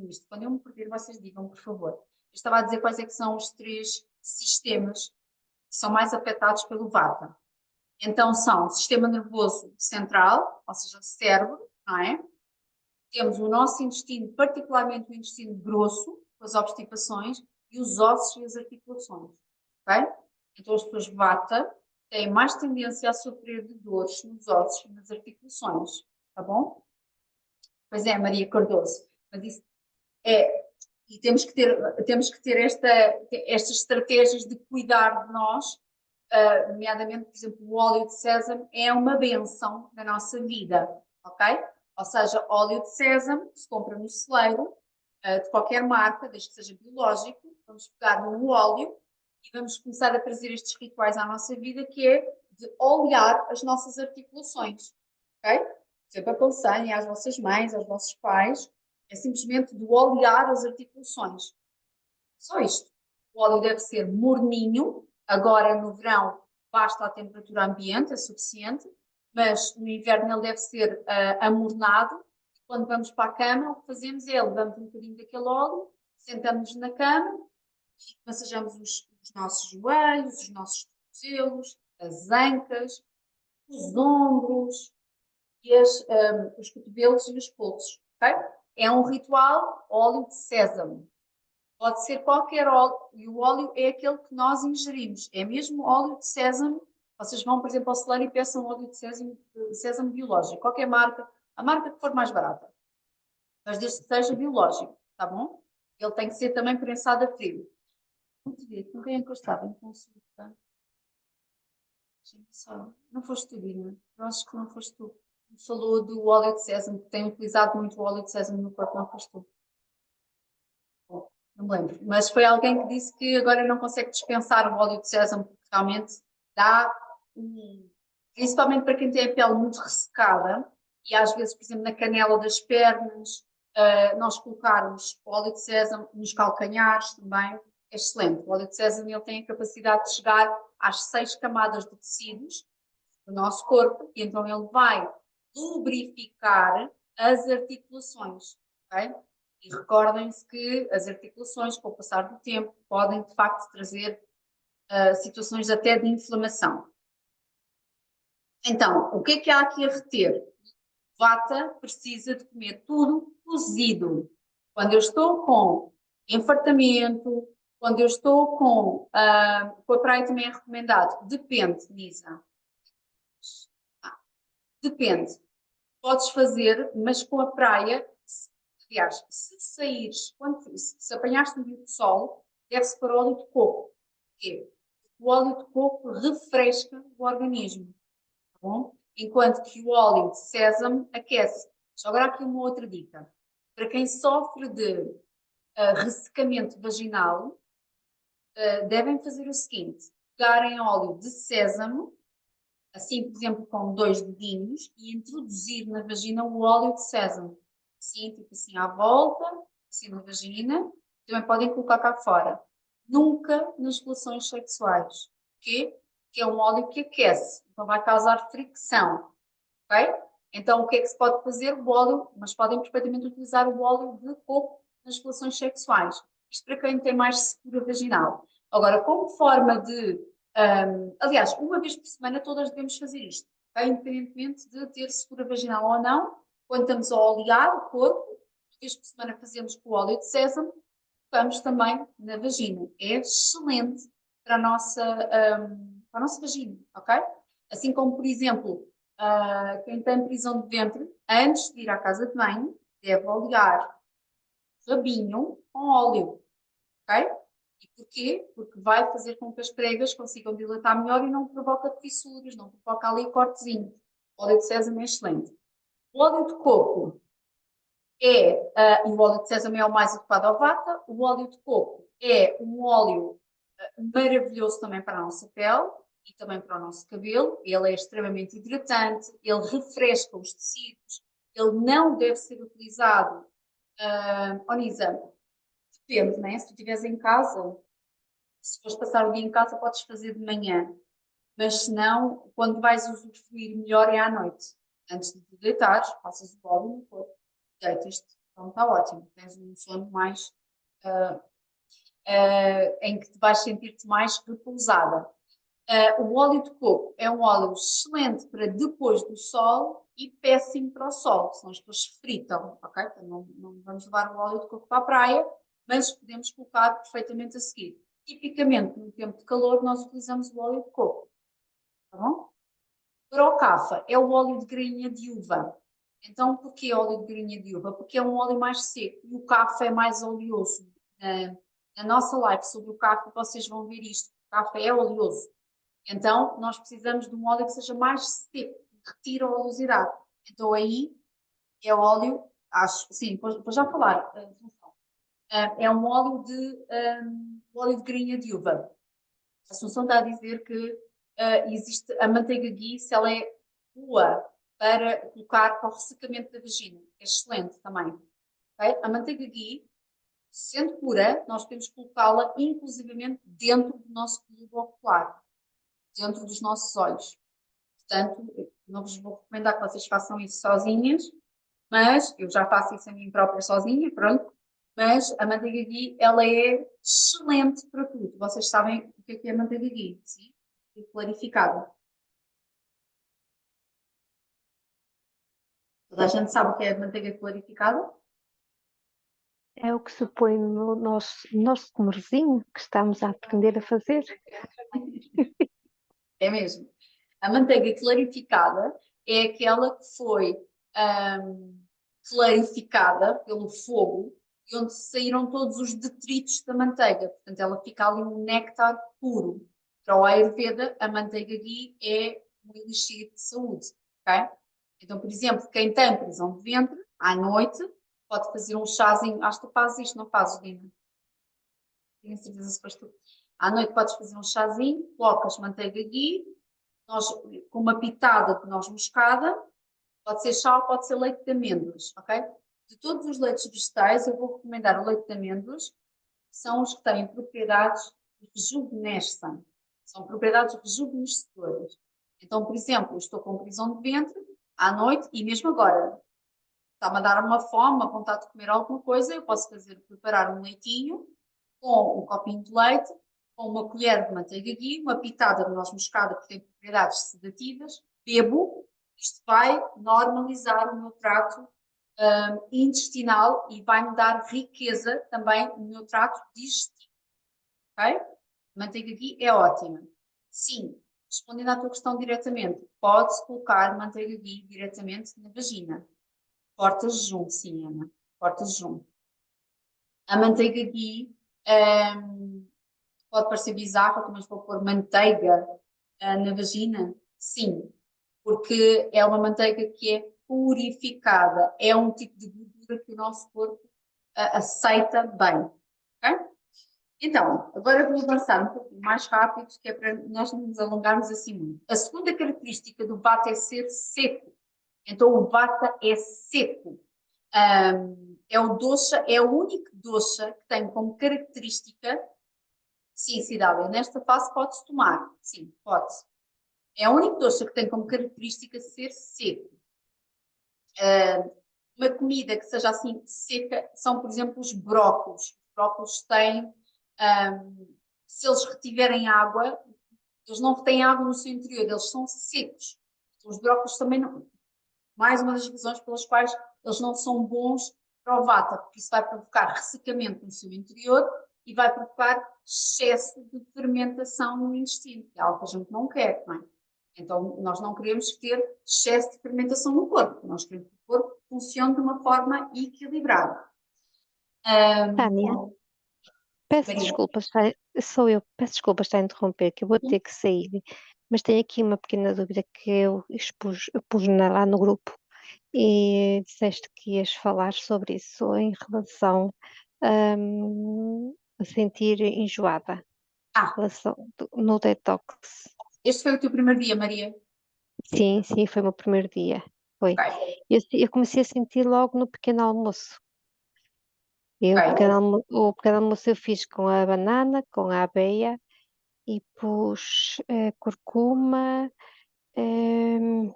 isto. Quando eu me perder, vocês digam, por favor. Eu estava a dizer quais é que são os 3 sistemas que são mais afetados pelo Vata. Então são o sistema nervoso central, ou seja, o cérebro, não é? Temos o nosso intestino, particularmente o intestino grosso, com as obstipações, e os ossos e as articulações, ok? Então as pessoas Vata têm mais tendência a sofrer de dores nos ossos e nas articulações, tá bom? Pois é, Maria Cardoso, mas isso é, e temos que ter estas estratégias de cuidar de nós, nomeadamente, por exemplo, o óleo de sésamo é uma benção na nossa vida, ok? Ou seja, óleo de sésamo se compra no celeiro, de qualquer marca, desde que seja biológico, vamos pegar no óleo e vamos começar a trazer estes rituais à nossa vida, que é de olear as nossas articulações, ok? Por exemplo, aconselhem às vossas mães, aos vossos pais, é simplesmente de olear as articulações. Só isto. O óleo deve ser morninho, Agora, no verão, basta a temperatura ambiente, é suficiente, mas no inverno ele deve ser amornado. Quando vamos para a cama, o que fazemos é levamos um bocadinho daquele óleo, sentamos na cama, massajamos os nossos joelhos, os nossos tornozelos, as ancas, os ombros, e os cotovelos e os pulsos. Okay? É um ritual óleo de sésamo. Pode ser qualquer óleo, e o óleo é aquele que nós ingerimos. É mesmo óleo de sésamo. Vocês vão, por exemplo, ao celeiro e peçam óleo de sésamo biológico. Qualquer marca, a marca que for mais barata. Mas desde que seja biológico, tá bom? Ele tem que ser também prensado a frio. Não te vi, com quem é que eu estava em consulta? Não foste tu, Dina? Eu acho que não foste tu. Falou do óleo de sésamo, que tem utilizado muito o óleo de sésamo no corpo, não foste tu. Bom, não me lembro. Mas foi alguém que disse que agora não consegue dispensar o óleo de sésamo, porque realmente dá, principalmente para quem tem a pele muito ressecada, e às vezes, por exemplo, na canela das pernas, nós colocarmos o óleo de sésamo nos calcanhares também, é excelente. O óleo de sésamo ele tem a capacidade de chegar às 6 camadas de tecidos do nosso corpo, e então ele vai lubrificar as articulações, ok? E recordem-se que as articulações, com o passar do tempo, podem de facto trazer situações até de inflamação. Então, o que é há aqui a reter? Vata precisa de comer tudo cozido. Quando eu estou com enfartamento, quando eu estou com a praia também é recomendado, depende, Nisa. Depende. Podes fazer, mas com a praia, aliás, se saíres, se apanhaste um dia de sol, deve-se para o óleo de coco. Porquê? O óleo de coco refresca o organismo, tá bom? Enquanto que o óleo de sésamo aquece. Já agora aqui uma outra dica. Para quem sofre de ressecamento vaginal, devem fazer o seguinte: pegarem óleo de sésamo, assim, por exemplo, com 2 dedinhos, e introduzir na vagina o óleo de sésamo. Assim, tipo assim, à volta, assim na vagina. Também podem colocar cá fora. Nunca nas relações sexuais. Porquê? Porque é um óleo que aquece. Então vai causar fricção. Ok? Então o que é que se pode fazer? O óleo, mas podem perfeitamente utilizar o óleo de coco nas relações sexuais. Isto para quem tem mais secura vaginal. Agora, como forma de aliás, uma vez por semana todas devemos fazer isto, okay? Independentemente de ter secura vaginal ou não, quando estamos a olear o corpo, uma vez por semana fazemos com o óleo de sésamo, colocamos também na vagina. É excelente para a nossa vagina, ok? Assim como, por exemplo, quem tem prisão de ventre, antes de ir à casa de banho, deve olear o rabinho com óleo, ok? E porquê? Porque vai fazer com que as pregas consigam dilatar melhor e não provoca fissuras, não provoca ali cortezinhos. O óleo de sésamo é excelente. O óleo de coco e o óleo de sésamo é o mais adequado ao vata. O óleo de coco é um óleo maravilhoso também para a nossa pele e também para o nosso cabelo. Ele é extremamente hidratante, ele refresca os tecidos, ele não deve ser utilizado, Onisa, depende, né? Se tu estiveres em casa, se fores passar o dia em casa, podes fazer de manhã. Mas se não, quando vais usufruir melhor é à noite. Antes de te deitares, passas o óleo no corpo, deitas-te, então está ótimo. Tens um sono mais em que te vais sentir-te mais repousada. O óleo de coco é um óleo excelente para depois do sol e péssimo para o sol, senão as pessoas se fritam, ok? Então não vamos levar o óleo de coco para a praia, mas podemos colocar perfeitamente a seguir. Tipicamente, no tempo de calor, nós utilizamos o óleo de coco, tá bom? Para o cafa, é o óleo de grainha de uva. Então, porquê óleo de grainha de uva? Porque é um óleo mais seco e o cafa é mais oleoso. Na nossa live sobre o cafa, vocês vão ver isto. O cafa é oleoso. Então, nós precisamos de um óleo que seja mais seco, que retire a oleosidade. Então, aí é óleo, acho, sim, vou já falar, é um óleo de grainha de uva. A Assunção está a dizer que existe a manteiga ghee, se ela é boa para colocar para o ressecamento da vagina. É excelente também. Okay? A manteiga ghee Sendo pura, nós podemos colocá-la inclusivamente dentro do nosso globo ocular, dentro dos nossos olhos. Portanto, não vos vou recomendar que vocês façam isso sozinhas, mas eu já faço isso a mim própria sozinha, pronto. Mas a manteiga ghee, ela é excelente para tudo. Vocês sabem o que é a manteiga ghee, sim? Clarificada. Toda a gente sabe o que é a manteiga clarificada? É o que se põe no nosso tenorzinho que estamos a aprender a fazer. É mesmo. A manteiga clarificada é aquela que foi clarificada pelo fogo e onde saíram todos os detritos da manteiga. Portanto, ela fica ali um néctar puro. Para o Ayurveda, a manteiga ghee é um elixir de saúde. Okay? Então, por exemplo, quem tem prisão de ventre, à noite, pode fazer um chazinho. Acho que tu fazes isto, não fazes, Dina? Tenho certeza se faz tu. À noite podes fazer um chazinho, colocas manteiga ghee, com uma pitada de noz moscada, pode ser chá ou pode ser leite de amêndoas, ok? De todos os leites vegetais, eu vou recomendar o leite de amêndoas, que são os que têm propriedades rejuvenescem, são propriedades rejuvenescedoras. Então, por exemplo, eu estou com prisão de ventre à noite e mesmo agora está-me a dar uma fome, uma vontade de comer alguma coisa, eu posso preparar um leitinho com um copinho de leite, com uma colher de manteiga ghee, uma pitada de noz moscada que tem propriedades sedativas, bebo, isto vai normalizar o meu trato intestinal e vai-me dar riqueza também no meu trato digestivo, ok? A manteiga ghee é ótima. Sim, respondendo à tua questão diretamente, pode-se colocar manteiga ghee diretamente na vagina. Corta jejum, sim, Ana, corta jejum. A manteiga ghee pode parecer bizarro, mas vou pôr manteiga na vagina? Sim, porque é uma manteiga que é purificada, é um tipo de gordura que o nosso corpo aceita bem. Okay? Então, agora vou avançar um pouquinho mais rápido, que é para nós não nos alongarmos assim muito. A segunda característica do vata é ser seco. Então, o vata é seco. É o dosha, é o único dosha que tem como característica. Sim, Cidália, nesta fase pode-se tomar. Sim, pode-se. É o único doce que tem como característica ser seco. Uma comida que seja assim seca são, por exemplo, os brócolos. Os brócolos têm, se eles retiverem água, eles não retêm água no seu interior, eles são secos. Os brócolos também não. Mais uma das razões pelas quais eles não são bons para o vata, porque isso vai provocar ressecamento no seu interior e vai provocar excesso de fermentação no intestino, que é algo que a gente não quer, não é? Então, nós não queremos ter excesso de fermentação no corpo, nós queremos que o corpo funcione de uma forma equilibrada. Tânia, peço Maria. desculpas, sou eu, peço desculpas estar a interromper, que eu vou ter que sair, mas tenho aqui uma pequena dúvida que eu pus lá no grupo e disseste que ias falar sobre isso em relação a sentir enjoada, no detox. Este foi o teu primeiro dia, Maria? Sim, sim, foi o meu primeiro dia, foi. Ok. Eu comecei a sentir logo no pequeno almoço. Ok. O pequeno almoço eu fiz com a banana, com a aveia e pus curcuma. ehm,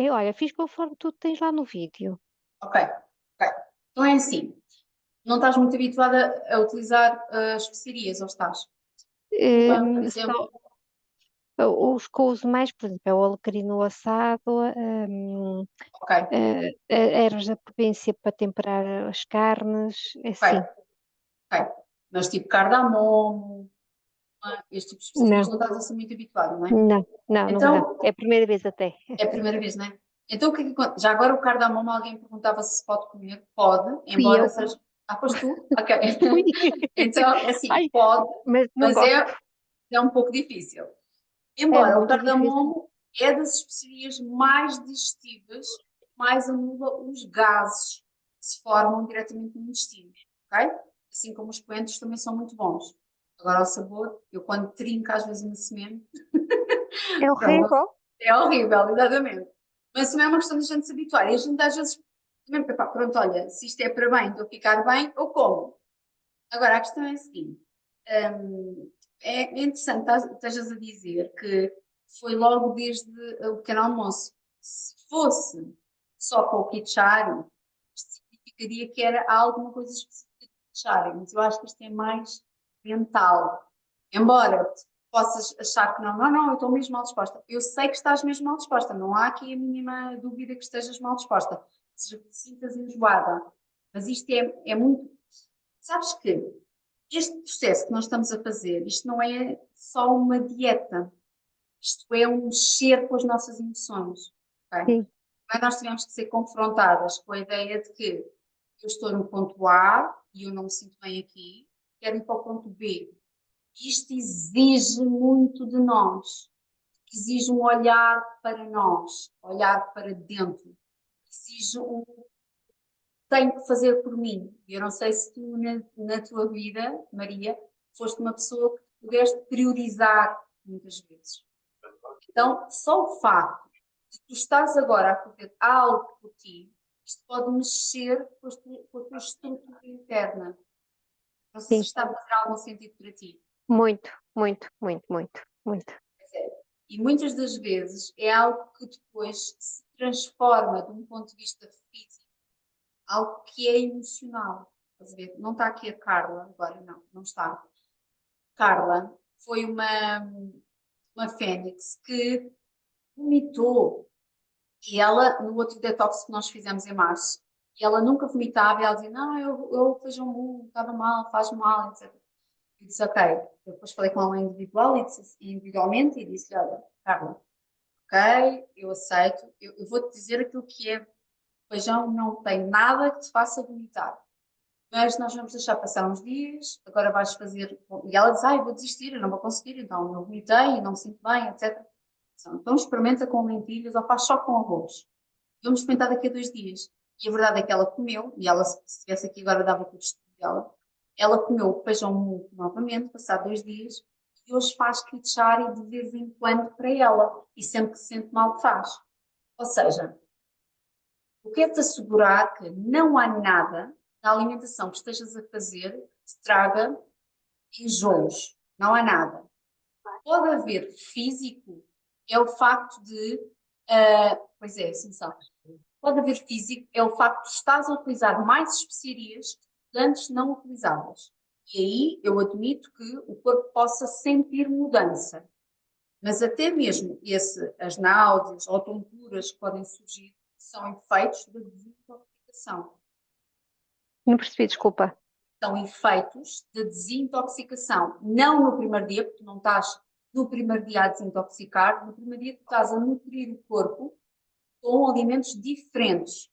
olha, fiz conforme tu tens lá no vídeo. Ok. Então é assim, não estás muito habituada a utilizar especiarias, ou estás? Por exemplo, Os que eu uso mais, por exemplo, é o alecrino assado, ok, ervas da província para temperar as carnes, é assim. ok. Mas tipo cardamomo, este tipo de especiarias Não, não estás a ser muito habituada, não é? não. Então, É a primeira vez até. é a primeira vez, não é? Então, o que é que acontece? Já agora o cardamomo, alguém perguntava se pode comer? Pode, Fui embora eu, seja. Ah, pois tu? Ok. fui. Então, é assim, Ai, pode, mas não mas gosto. é um pouco difícil. É Embora o muito difícil. cardamomo é das especiarias mais digestivas, mais anula os gases que se formam diretamente no intestino, ok? Assim como os coentros também são muito bons. Agora o sabor, eu quando trinco às vezes uma semente, É pronto, horrível. é horrível, exatamente. Mas também é uma questão de a gente se habituar. E a gente às vezes Mesmo, epá, pronto, olha, se isto é para bem, estou a ficar bem, eu como. Agora, a questão é a seguinte: é interessante estejas a dizer que foi logo desde o pequeno almoço. Se fosse só para o Kitchari, isto significaria que era alguma coisa específica do Kitchari, mas eu acho que isto é mais mental. Embora tu possas achar que não, eu estou mesmo mal disposta. Eu sei que estás mesmo mal disposta, não há aqui a mínima dúvida que estejas mal disposta, ou seja, que te sintas enjoada. Mas isto é muito. Sabes que este processo que nós estamos a fazer, isto não é só uma dieta, isto é um mexer com as nossas emoções. Ok? Sim, Mas nós tivemos que ser confrontadas com a ideia de que eu estou no ponto A e eu não me sinto bem aqui, quero ir para o ponto B. Isto exige muito de nós, exige um olhar para nós, olhar para dentro, exige um tenho que fazer por mim. Eu não sei se tu, na tua vida, Maria, foste uma pessoa que pudeste priorizar muitas vezes. Então, só o facto de tu estás agora a fazer algo por ti, isto pode mexer com a tua estrutura interna. Não sei se sim, está a fazer algum sentido para ti. muito, muito, muito, muito, muito. E muitas das vezes é algo que depois se transforma de um ponto de vista físico, algo que é emocional. Estás a ver? Não está aqui a Carla, agora não está. Carla foi uma fênix que vomitou. E ela, no outro detox que nós fizemos em março, e ela nunca vomitava, e ela dizia, não, eu feijão bom, estava mal, faz mal, etc. Eu disse, ok. Eu depois falei com ela individualmente e disse, olha, Carla, ok, eu aceito, eu vou-te dizer aquilo que é feijão, não tem nada que te faça vomitar. Mas nós vamos deixar passar uns dias, agora vais fazer. E ela diz, eu vou desistir, eu não vou conseguir, então eu vomitei, não me sinto bem, etc. Então experimenta com lentilhas ou faz só com arroz. Vamos experimentar daqui a 2 dias. E a verdade é que ela comeu, e ela, se estivesse aqui agora, dava tudo o estudo dela. Ela comeu o feijão muito novamente, passado 2 dias, e hoje faz kitchari de vez em quando para ela, e sempre que se sente mal faz. Ou seja, eu quero-te assegurar que não há nada na alimentação que estejas a fazer que te traga enjoos. Não há nada. Pode haver físico, é o facto de. Pois é, sim, sabe. Pode haver físico, é o facto de estás a utilizar mais especiarias que antes não utilizavas. E aí eu admito que o corpo possa sentir mudança. Mas até mesmo as náuseas ou tonturas que podem surgir são efeitos da desintoxicação. Não percebi, desculpa. São efeitos de desintoxicação. Não no primeiro dia, porque tu não estás no primeiro dia a desintoxicar, no primeiro dia tu estás a nutrir o corpo com alimentos diferentes.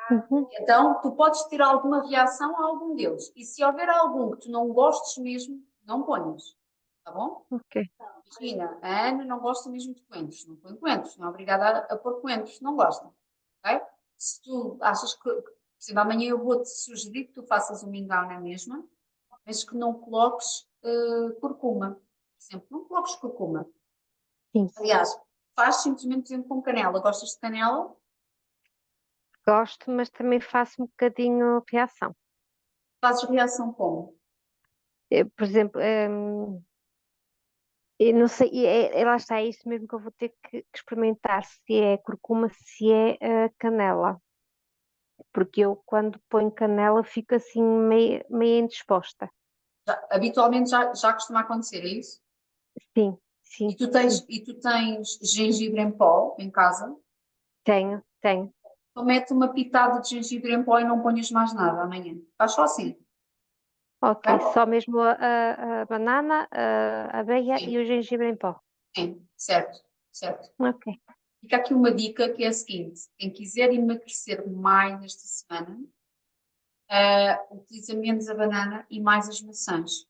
Uhum, Então, tu podes ter alguma reação a algum deles. E se houver algum que tu não gostes mesmo, não ponhas. Tá bom? ok. Imagina, a Ana não gosta mesmo de coentros. Não põe coentros. Não é obrigada a pôr coentros. Não gosta. Ok? Se tu achas que, por exemplo, amanhã eu vou-te sugerir que tu faças o mingau na mesma, mas que não coloques curcuma. Por exemplo, não coloques curcuma. Sim, Aliás, faz simplesmente, por exemplo, com canela. Gostas de canela? gosto, mas também faço um bocadinho reação. Fazes reação como? Por exemplo, eu não sei, lá está, é isso mesmo que eu vou ter que experimentar, se é curcuma, se é canela. Porque eu, quando ponho canela, fico assim meio indisposta. Habitualmente já costuma acontecer, é isso? Sim, E sim, tu tens, sim. e tu tens gengibre em pó em casa? Tenho, tenho. Então mete uma pitada de gengibre em pó e não ponhas mais nada amanhã. Faz só assim, Ok, tá? só mesmo a banana, a aveia Sim, e o gengibre em pó. sim, certo, certo. Ok, Fica aqui uma dica que é a seguinte: quem quiser emagrecer mais esta semana, utiliza menos a banana e mais as maçãs.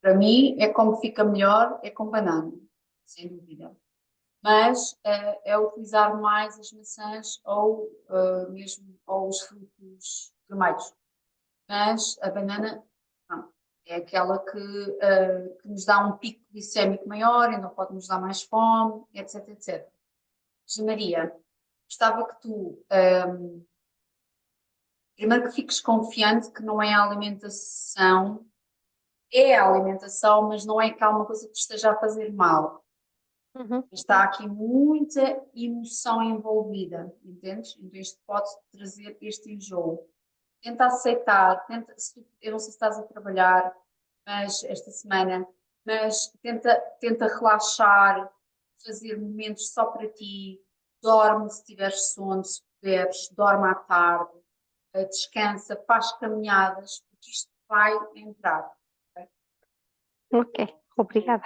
Para mim, é como fica melhor, é com banana, sem dúvida. Mas é utilizar mais as maçãs ou mesmo ou os frutos vermelhos. Mas a banana, não, é aquela que nos dá um pico glicémico maior, ainda pode nos dar mais fome, etc, etc. Maria, gostava que tu Primeiro que fiques confiante que não é a alimentação, é a alimentação, mas não é que há uma coisa que te esteja a fazer mal. Uhum. Está aqui muita emoção envolvida, entendes? Então isto pode trazer este enjoo. Tenta aceitar, eu não sei se estás a trabalhar, mas esta semana, mas tenta relaxar, fazer momentos só para ti, dorme se tiveres sono, se puderes, dorme à tarde, descansa, faz caminhadas, porque isto vai entrar. Ok, obrigada.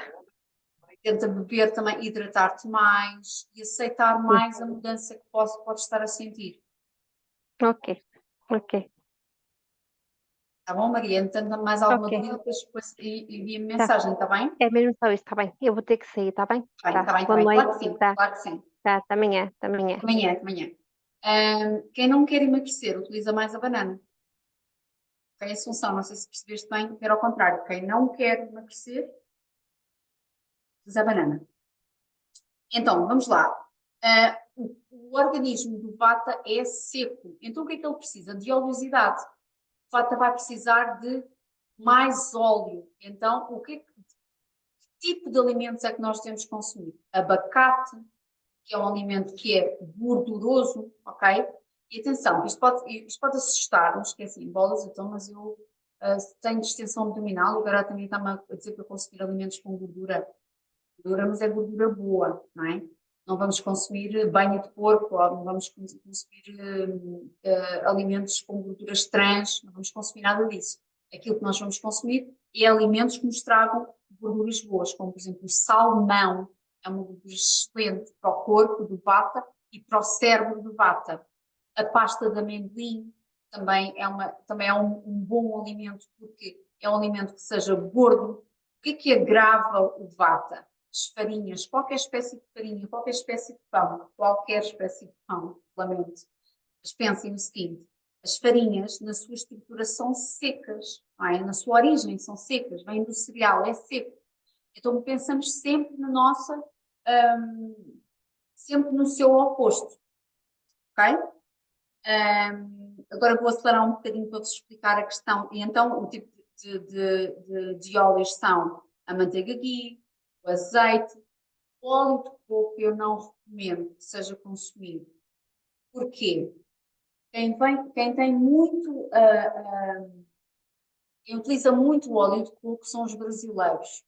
Tenta beber também, hidratar-te mais e aceitar mais a mudança que podes estar a sentir. Ok, ok, Tá bom, Maria? Entenda mais alguma ok. dúvida, depois envia-me Tá. mensagem, está bem? É mesmo só isso, está bem? Eu vou ter que sair, está bem? Tá bem, tá bem, tá Boa bem. noite. Claro que sim, Tá, claro que sim. tá, até amanhã, até amanhã. Amanhã, amanhã. Quem não quer emagrecer, utiliza mais a banana. Ok, Assunção, não sei se percebeste bem, era ao contrário. Quem não quer emagrecer, utiliza a banana. Então, vamos lá. O organismo do Vata é seco. Então, o que é que ele precisa? De oleosidade. O Vata vai precisar de mais óleo. Então, que tipo de alimentos é que nós temos que consumir? Abacate, que é um alimento que é gorduroso, ok? E atenção, isto pode assustar-nos, que é assim, bolas, então, mas eu tenho distensão abdominal, agora também está-me a dizer para consumir alimentos com gordura, mas é gordura boa, não é? Não vamos consumir banho de porco, ou não vamos consumir alimentos com gorduras trans, não vamos consumir nada disso. Aquilo que nós vamos consumir é alimentos que nos tragam gorduras boas, como por exemplo o salmão, é uma gordura excelente para o corpo do Vata e para o cérebro do Vata. A pasta de amendoim também é um bom alimento, porque é um alimento que seja gordo. O que agrava o Vata? As farinhas, qualquer espécie de farinha, qualquer espécie de pão, lamento. Mas pensem no seguinte, as farinhas, na sua estrutura, são secas, não é? Na sua origem são secas, vêm do cereal, é seco. Então pensamos sempre na nossa, sempre no seu oposto, ok? Agora vou acelerar um bocadinho para vos explicar a questão. E então o tipo de óleos são a manteiga ghee, o azeite, o óleo de coco eu não recomendo que seja consumido. Porquê? Quem tem muito, quem utiliza muito o óleo de coco são os brasileiros.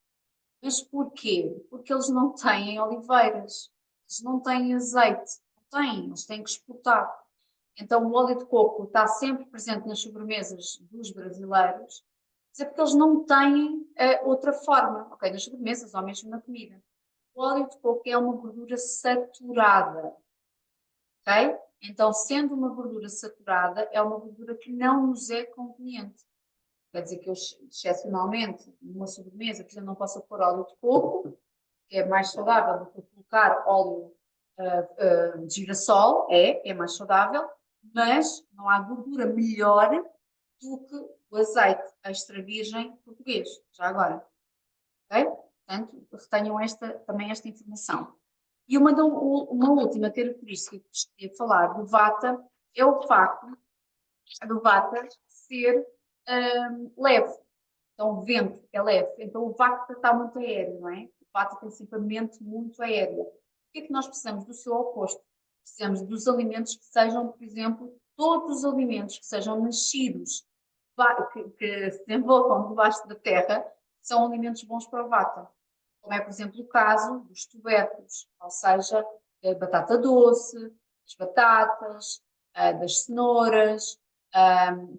Mas porquê? Porque eles não têm oliveiras, eles não têm azeite, não têm, eles têm que exportar. Então o óleo de coco está sempre presente nas sobremesas dos brasileiros, mas é porque eles não têm outra forma, ok? Nas sobremesas ou mesmo na comida. O óleo de coco é uma gordura saturada, ok? Então, sendo uma gordura saturada, é uma gordura que não nos é conveniente. Quer dizer que eu, excepcionalmente, numa sobremesa, por exemplo, não posso pôr óleo de coco, que é mais saudável do que colocar óleo de girassol, é mais saudável, mas não há gordura melhor do que o azeite extra virgem português, já agora. Ok? Portanto, retenham também esta informação. E uma última característica que vos queria falar do Vata é o facto do Vata ser leve. Então, o vento é leve. Então, o Vata está muito aéreo, não é? O Vata tem sempre a mente muito aérea. O que é que nós precisamos? Do seu oposto. Precisamos dos alimentos que sejam, por exemplo, todos os alimentos que sejam nascidos, que se desenvolvam debaixo da terra, são alimentos bons para o Vata. Como é, por exemplo, o caso dos tubérculos, ou seja, a batata doce, as batatas, das cenouras,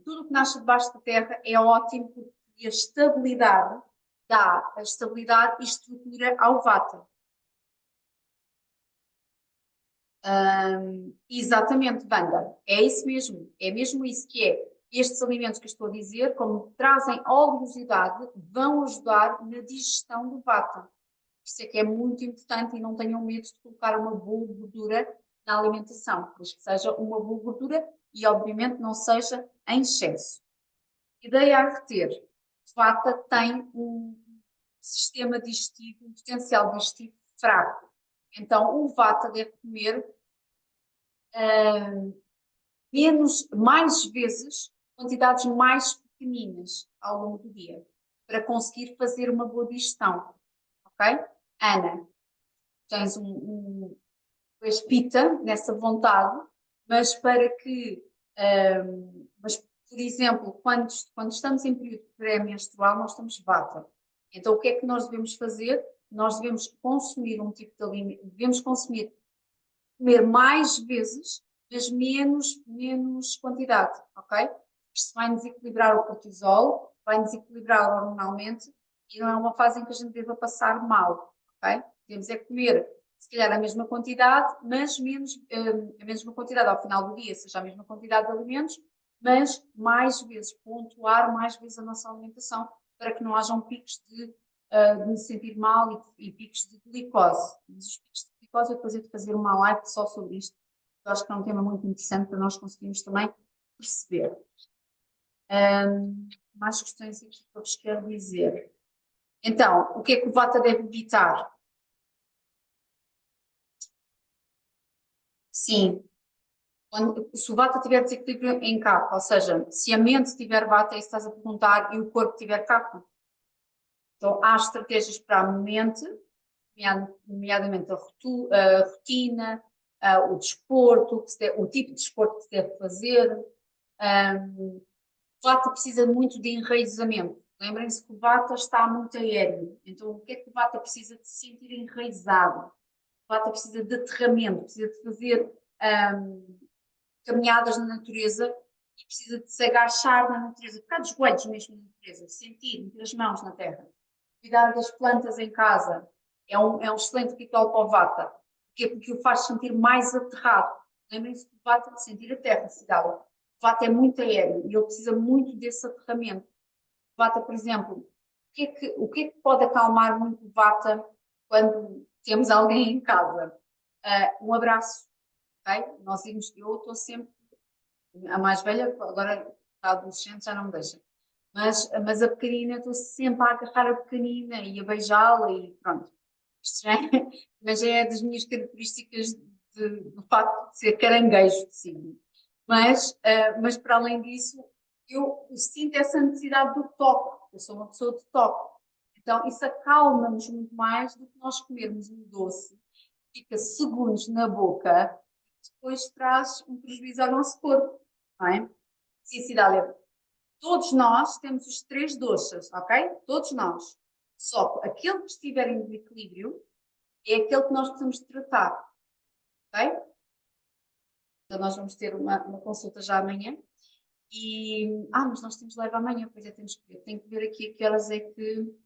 tudo o que nasce debaixo da terra é ótimo porque a estabilidade dá a estabilidade e estrutura ao Vata. Exatamente, Wanda, é isso mesmo, é mesmo isso que é. Estes alimentos que eu estou a dizer, como trazem oleosidade, vão ajudar na digestão do Vata. Isso é que é muito importante e não tenham medo de colocar uma boa gordura na alimentação, desde que seja uma boa gordura e, obviamente, não seja em excesso. Ideia a reter: o Vata tem um sistema digestivo, um potencial digestivo fraco. Então, o Vata deve comer mais vezes, quantidades mais pequeninas ao longo do dia, para conseguir fazer uma boa digestão, ok? Ana, tens pita nessa vontade, mas para que, mas, por exemplo, quando estamos em período pré-menstrual, nós estamos vata. Então, o que é que nós devemos fazer? Nós devemos consumir um tipo de alimento, devemos comer mais vezes, mas menos quantidade, ok? Isto vai desequilibrar o cortisol, vai desequilibrar hormonalmente e não é uma fase em que a gente deva passar mal, ok? Temos é comer, se calhar, a mesma quantidade, mas a mesma quantidade ao final do dia, seja a mesma quantidade de alimentos, mas mais vezes, pontuar mais vezes a nossa alimentação para que não hajam picos de me sentir mal e picos de glicose. Mas os picos de glicose eu depois hei de fazer uma live só sobre isto. Eu acho que é um tema muito interessante para nós conseguirmos também perceber. Mais questões aqui que eu vos quero dizer. Então, o que é que o vata deve evitar? Sim, se o vata tiver desequilíbrio em kapha, ou seja, se a mente tiver vata, é isso que estás a perguntar, e o corpo tiver kapha. Então, há estratégias para a mente, nomeadamente a rotina, o desporto, o tipo de desporto que se deve fazer. O vata precisa muito de enraizamento. Lembrem-se que o vata está muito aéreo. Então, o que é que o vata precisa de se sentir enraizado? O vata precisa de aterramento, precisa de fazer caminhadas na natureza e precisa de se agachar na natureza, ficar de joelhos mesmo na natureza, sentir, meter as mãos na terra. Cuidar das plantas em casa é um excelente ritual para o vata. Porquê? Porque o faz sentir mais aterrado. Lembrem-se que o vata de sentir a terra, cidade. O vata é muito aéreo e ele precisa muito desse aterramento. O vata, por exemplo, o que é que pode acalmar muito o vata quando temos alguém em casa? Um abraço. Okay? Eu estou sempre, a mais velha, agora a adolescente já não me deixa, mas a pequenina, estou sempre a agarrar a pequenina e a beijá-la e pronto. Isto mas já é das minhas características do facto de ser caranguejo de signo. Mas para além disso, eu sinto essa necessidade do toque. Eu sou uma pessoa de toque. Então isso acalma-nos muito mais do que nós comermos um doce que fica segundos na boca e depois traz um prejuízo ao nosso corpo. Não é? Sim, Cidália. Todos nós temos os 3 doshas, ok? Todos nós. Só que aquele que estiver em desequilíbrio é aquele que nós precisamos tratar, ok? Então nós vamos ter uma consulta já amanhã. Mas nós temos live amanhã, pois é, temos que ver. Tenho que ver aqui a que horas é que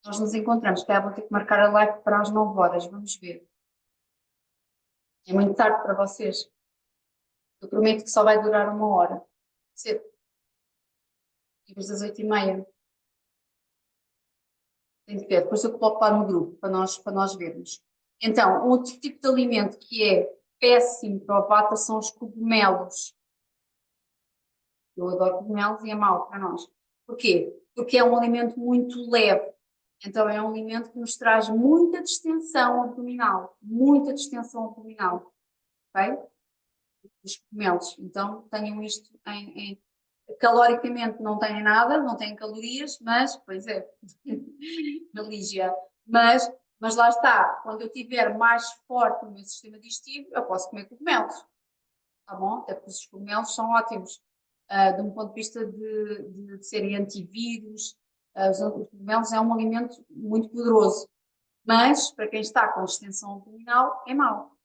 nós nos encontramos. Que vou ter que marcar a live para as 9 horas, vamos ver. É muito tarde para vocês. Eu prometo que só vai durar 1 hora. Cedo. Depois das 8h30. Tem que ver. Depois eu coloco lá no grupo para nós vermos. Então, outro tipo de alimento que é péssimo para o vata são os cogumelos. Eu adoro cogumelos e é mau para nós. Porquê? Porque é um alimento muito leve. Então, é um alimento que nos traz muita distensão abdominal. Muita distensão abdominal. Ok? Os cogumelos. Então, tenham isto caloricamente não têm nada, não têm calorias, mas, pois é, Lígia, mas lá está, quando eu estiver mais forte no meu sistema digestivo, eu posso comer cogumelos, tá bom? Até porque os cogumelos são ótimos, de um ponto de vista de serem antivírus, os cogumelos é um alimento muito poderoso, mas para quem está com distensão abdominal é mau.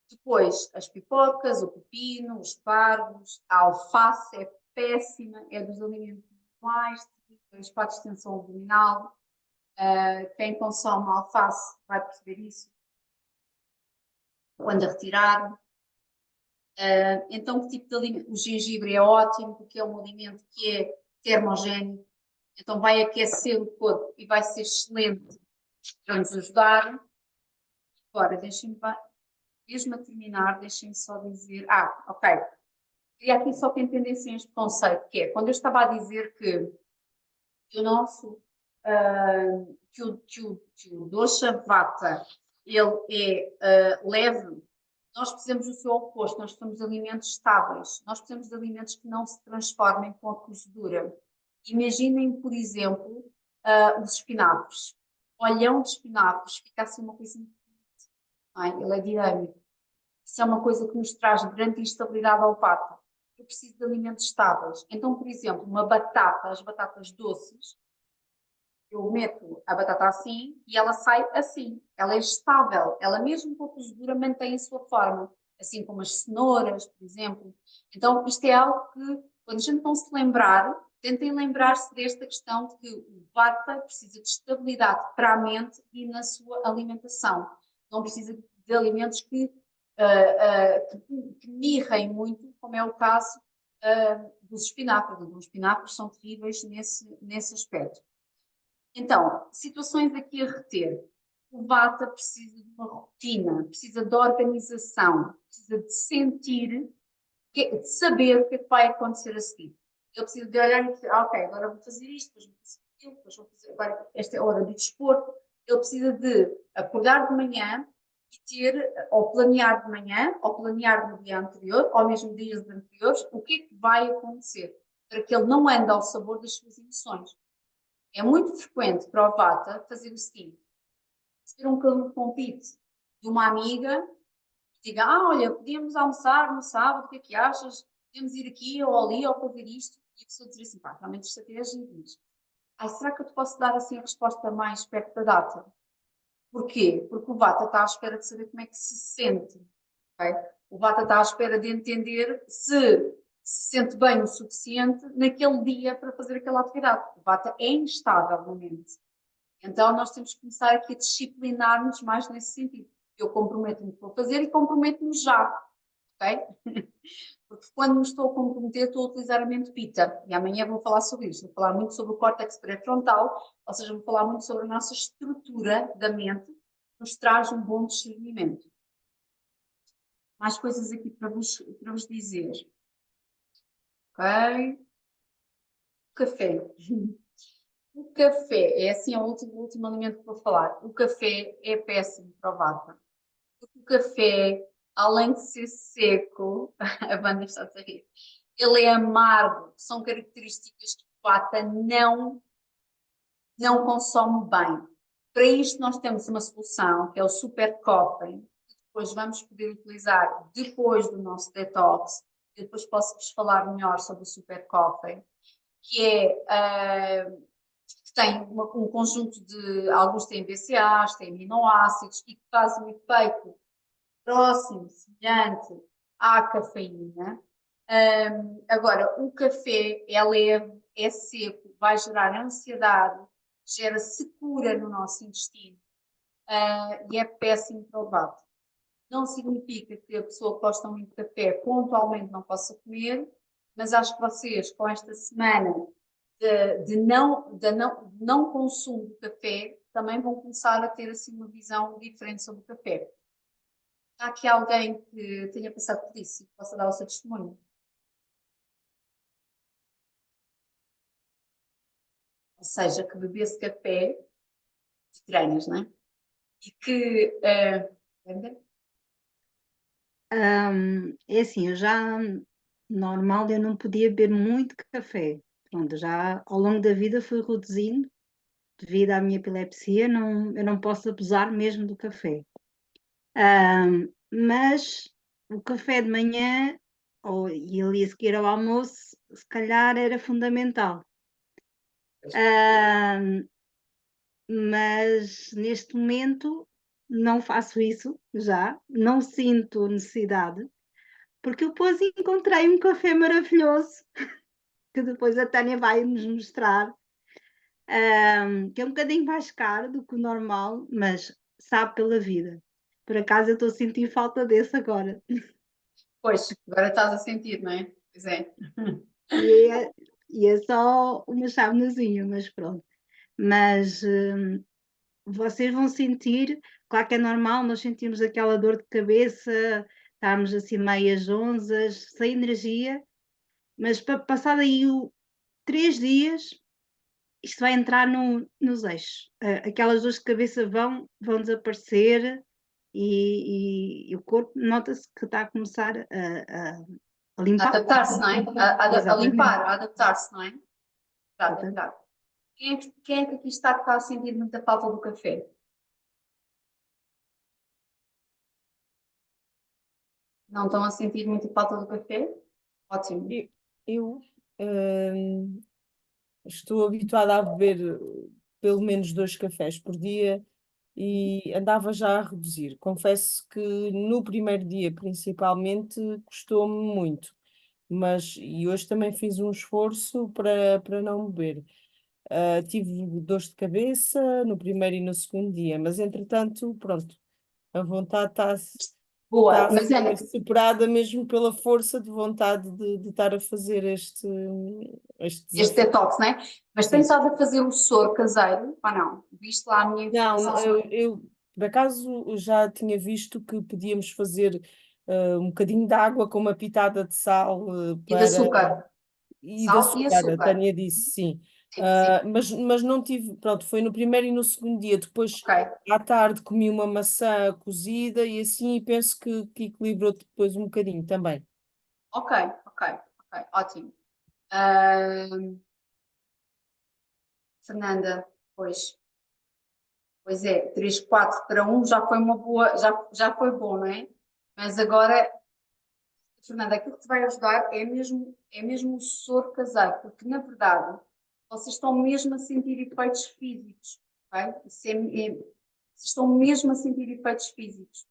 Depois, as pipocas, o pepino, os pargos, a alface é péssima, é dos alimentos mais terríveis para a distensão abdominal. Quem consome alface vai perceber isso quando a retirar. Então, que tipo de alimento? O gengibre é ótimo porque é um alimento que é termogénico, então vai aquecer o corpo e vai ser excelente para nos ajudar. Agora, deixem-me, mesmo a terminar, deixem-me só dizer. Ok. Queria aqui só que entendessem este conceito, que é quando eu estava a dizer que o nosso que o dosha vata ele é leve, Nós precisamos do seu oposto, nós precisamos de alimentos estáveis, nós precisamos de alimentos que não se transformem com a cozedura. Imaginem, por exemplo, os espinafres. O olhão de espinafres fica assim uma coisa muito, não é? Ele é dinâmico. Isso é uma coisa que nos traz grande instabilidade ao pato. Eu preciso de alimentos estáveis. Então, por exemplo, uma batata, as batatas doces, eu meto a batata assim e ela sai assim. Ela é estável. Ela mesmo com a cozedura mantém a sua forma. Assim como as cenouras, por exemplo. Então, isto é algo que, quando a gente não se lembrar, tentem lembrar-se desta questão de que o vata precisa de estabilidade para a mente e na sua alimentação. Não precisa de alimentos que mirrem muito, como é o caso dos espinafres. Os espinafres são terríveis nesse aspecto. Então, situações aqui a reter. O vata precisa de uma rotina, precisa de organização, precisa de sentir, de saber o que é que vai acontecer a seguir. Ele precisa de olhar e dizer, ok, agora vou fazer isto, depois vou fazer aquilo, depois vou fazer, agora esta é a hora do desporto. Ele precisa de acordar de manhã e ter, ou planear de manhã, ou planear no dia anterior, ou mesmo dias anteriores, o que é que vai acontecer, para que ele não ande ao sabor das suas emoções. É muito frequente para o vata fazer o seguinte: receber um convite de uma amiga e diga, olha, podíamos almoçar no sábado, o que é que achas? Podemos ir aqui ou ali ou fazer isto? E a pessoa dizer assim, pá, realmente estratégia e diz, será que eu te posso dar assim a resposta mais perto da data? Porquê? Porque o vata está à espera de saber como é que se sente. Okay? O vata está à espera de entender se sente bem o suficiente naquele dia para fazer aquela atividade. O vata é instável na mente. Então nós temos que começar aqui a disciplinar-nos mais nesse sentido. Eu comprometo-me que vou fazer e comprometo-me já. Ok? Porque quando me estou a comprometer, estou a utilizar a mente pita. E amanhã vou falar sobre isso. Vou falar muito sobre o córtex pré-frontal, ou seja, vou falar muito sobre a nossa estrutura da mente, que nos traz um bom discernimento. Mais coisas aqui para vos dizer. Ok? O café. O café é assim o último alimento que vou falar. O café é péssimo para o vata. Porque o café, além de ser seco, a banda está a rir, ele é amargo, são características que o vata não consome bem. Para isto nós temos uma solução, que é o Super Coffee, que depois vamos poder utilizar depois do nosso detox. Eu depois posso-vos falar melhor sobre o Super Coffee, que que tem um conjunto de, alguns têm BCAAs, têm aminoácidos e que fazem um efeito próximo, semelhante à cafeína. Agora, o café é leve, é seco, vai gerar ansiedade, gera secura no nosso intestino e é péssimo para o vata. Não significa que a pessoa que gosta muito de café pontualmente não possa comer, mas acho que vocês, com esta semana de não consumo de café, também vão começar a ter assim uma visão diferente sobre o café. Há aqui alguém que tenha passado por isso e que possa dar o seu testemunho? Ou seja, que bebesse café de treinas, não é? E que... É assim, eu já normal eu não podia beber muito café. Pronto, já ao longo da vida fui reduzindo devido à minha epilepsia, eu não posso abusar mesmo do café. Mas o café de manhã e ali a seguir ao almoço, se calhar era fundamental. Mas neste momento não faço isso já, não sinto necessidade, porque eu depois encontrei um café maravilhoso que depois a Tânia vai nos mostrar, que é um bocadinho mais caro do que o normal, mas sabe pela vida. Por acaso eu estou a sentir falta desse agora. Pois, agora estás a sentir, não é? Pois é. E é só uma chavezinha, mas pronto. Mas vocês vão sentir, claro que é normal, nós sentimos aquela dor de cabeça, estarmos assim meias onzas, sem energia, mas passado aí 3 dias, isto vai entrar nos eixos. Aquelas dores de cabeça vão desaparecer, e o corpo nota-se que está a começar a limpar. Adaptar-se, não é? A Exatamente. limpar, a adaptar-se, não é? Está a Exatamente. adaptar. Quem é que aqui está a sentir muita falta do café? Não estão a sentir muita falta do café? Ótimo. Eu estou habituada a beber pelo menos 2 cafés por dia e andava já a reduzir. Confesso que no primeiro dia, principalmente, custou-me muito, e hoje também fiz um esforço para não beber. Tive dores de cabeça no primeiro e no segundo dia, mas entretanto, pronto, a vontade está Boa, a mas Ana, ser superada mesmo pela força de vontade de estar a fazer este este desafio. detox, não é? Mas Sim. tem estado a fazer o soro caseiro ou não? Viste lá a minha informação? Não, eu por acaso já tinha visto que podíamos fazer um bocadinho de água com uma pitada de sal E de açúcar. e de Sal e açúcar, a açúcar. Tânia disse sim. Sim. Mas não tive, pronto, foi no primeiro e no segundo dia. Depois, Ok, à tarde, comi uma maçã cozida e assim e penso que equilibrou depois um bocadinho também. ok, ótimo. Ahm, Fernanda, pois é, 3, 4 para 1 já foi uma boa, já foi bom, não é? Mas agora, Fernanda, aquilo que te vai ajudar é mesmo o soro caseiro, porque na verdade vocês estão mesmo a sentir efeitos físicos, ok? Vocês estão mesmo a sentir efeitos físicos.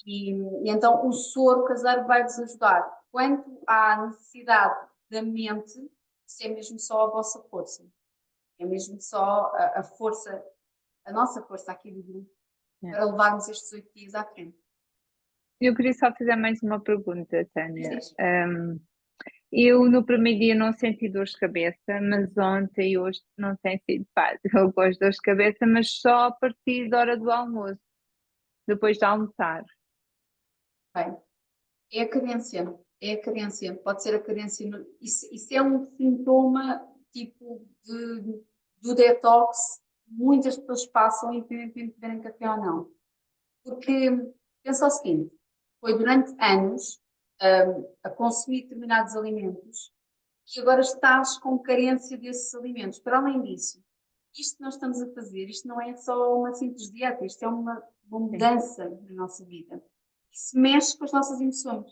E então o soro caseiro vai-vos ajudar. Quanto à necessidade da mente, isso é mesmo só a vossa força. É mesmo só a força, a nossa força aqui do grupo, para levarmos estes 8 dias à frente. Eu queria só fazer mais uma pergunta, Tânia. Sim. Eu no primeiro dia não senti dores de cabeça, mas ontem e hoje não tem sido fácil. Eu gosto de dores de cabeça, mas só a partir da hora do almoço, depois de almoçar. Bem, é a carência, pode ser a carência. Isso é um sintoma tipo do detox. Muitas pessoas passam independentemente de beberem café ou não. Porque pensa o seguinte, foi durante anos a consumir determinados alimentos que agora estás com carência desses alimentos. Para além disso, isto que nós estamos a fazer, isto não é só uma simples dieta, isto é uma mudança na nossa vida. Isso mexe com as nossas emoções.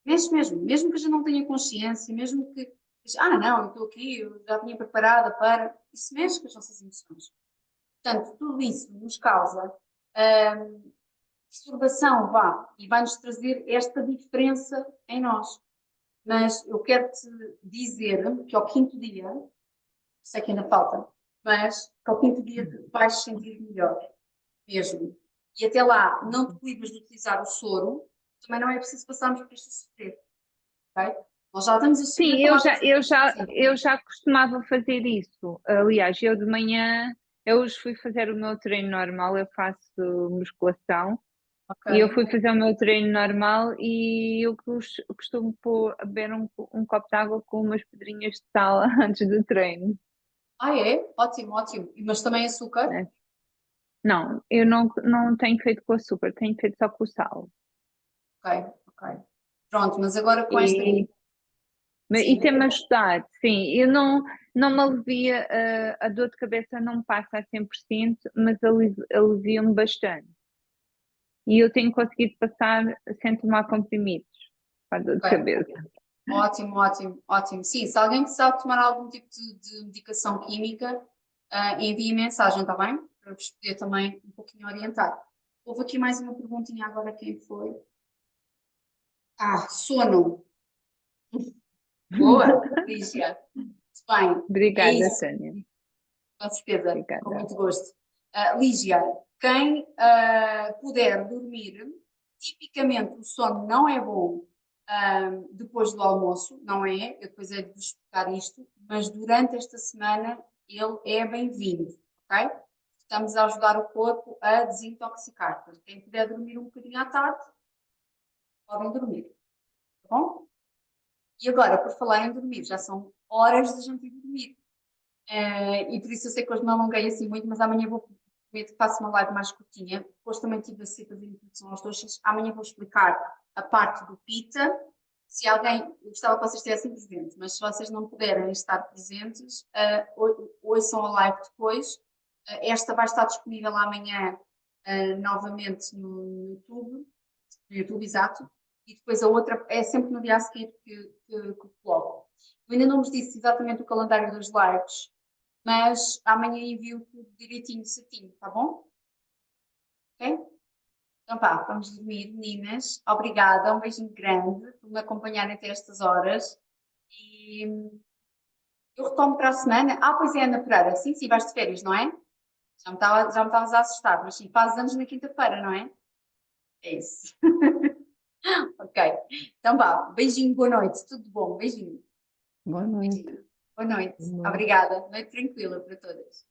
Mexe mesmo que a gente não tenha consciência, mesmo que, não, eu estou aqui, eu já vinha preparada para... Isso mexe com as nossas emoções. Portanto, tudo isso nos causa disturbação, e vai-nos trazer esta diferença em nós. Mas eu quero-te dizer que ao 5º dia, sei que ainda falta, mas que ao 5º dia te vais sentir melhor, mesmo. E até lá, não te cuidas de utilizar o soro, também não é preciso passarmos por isto a sofrer, ok? Nós já estamos a sofrer. Sim, eu já costumava fazer isso. Aliás, eu de manhã, eu hoje fui fazer o meu treino normal, eu faço musculação. Okay. E eu fui fazer o meu treino normal e eu costumo beber um copo de água com umas pedrinhas de sal antes do treino. É? Ótimo. Mas também açúcar? É. Não, eu não tenho feito com açúcar, tenho feito só com sal. Ok. Pronto, mas agora com esta... E tem-me ajudado, sim. Eu não me alivia, a dor de cabeça não me passa a 100%, mas alivia-me bastante. E eu tenho conseguido passar sem tomar comprimidos para a dor de cabeça. Ótimo. Sim, se alguém precisar tomar algum tipo de medicação química, envie mensagem, está bem? Para vos poder também um pouquinho orientar. Houve aqui mais uma perguntinha agora, quem foi? Sono. Boa, Lígia. Bem, Obrigada, é Tânia. com certeza, Obrigada. com muito gosto. Lígia, quem puder dormir, tipicamente o sono não é bom depois do almoço, não é? Eu depois é de vos explicar isto, mas durante esta semana ele é bem-vindo, ok? Estamos a ajudar o corpo a desintoxicar. Portanto, quem puder dormir um bocadinho à tarde, podem dormir, tá bom? E agora, por falar em dormir, já são horas de gente ir dormir. E por isso eu sei que hoje não alonguei assim muito, mas amanhã vou prometo que faço uma live mais curtinha. Depois também estive a fazer introdução aos doces. Amanhã vou explicar a parte do pita. Se alguém, eu gostava que vocês estivessem presentes, mas se vocês não puderem estar presentes, ouçam a live depois. Esta vai estar disponível amanhã novamente no YouTube, exato. E depois a outra é sempre no dia a seguir que coloco. Eu ainda não vos disse exatamente o calendário das lives, mas amanhã envio tudo direitinho, certinho, tá bom? Ok? Então pá, vamos dormir, meninas. Obrigada, um beijinho grande por me acompanharem até estas horas. E eu retomo para a semana. Ah, pois é, Ana Pereira. Sim, sim, vais de férias, não é? Já me estavas a assustar, mas sim, fazes anos na quinta-feira, não é? É isso. Ok. Então vá, beijinho, boa noite. Tudo bom, beijinho. Boa noite. Beijinho. Boa noite. Boa noite. Obrigada. Noite tranquila para todas.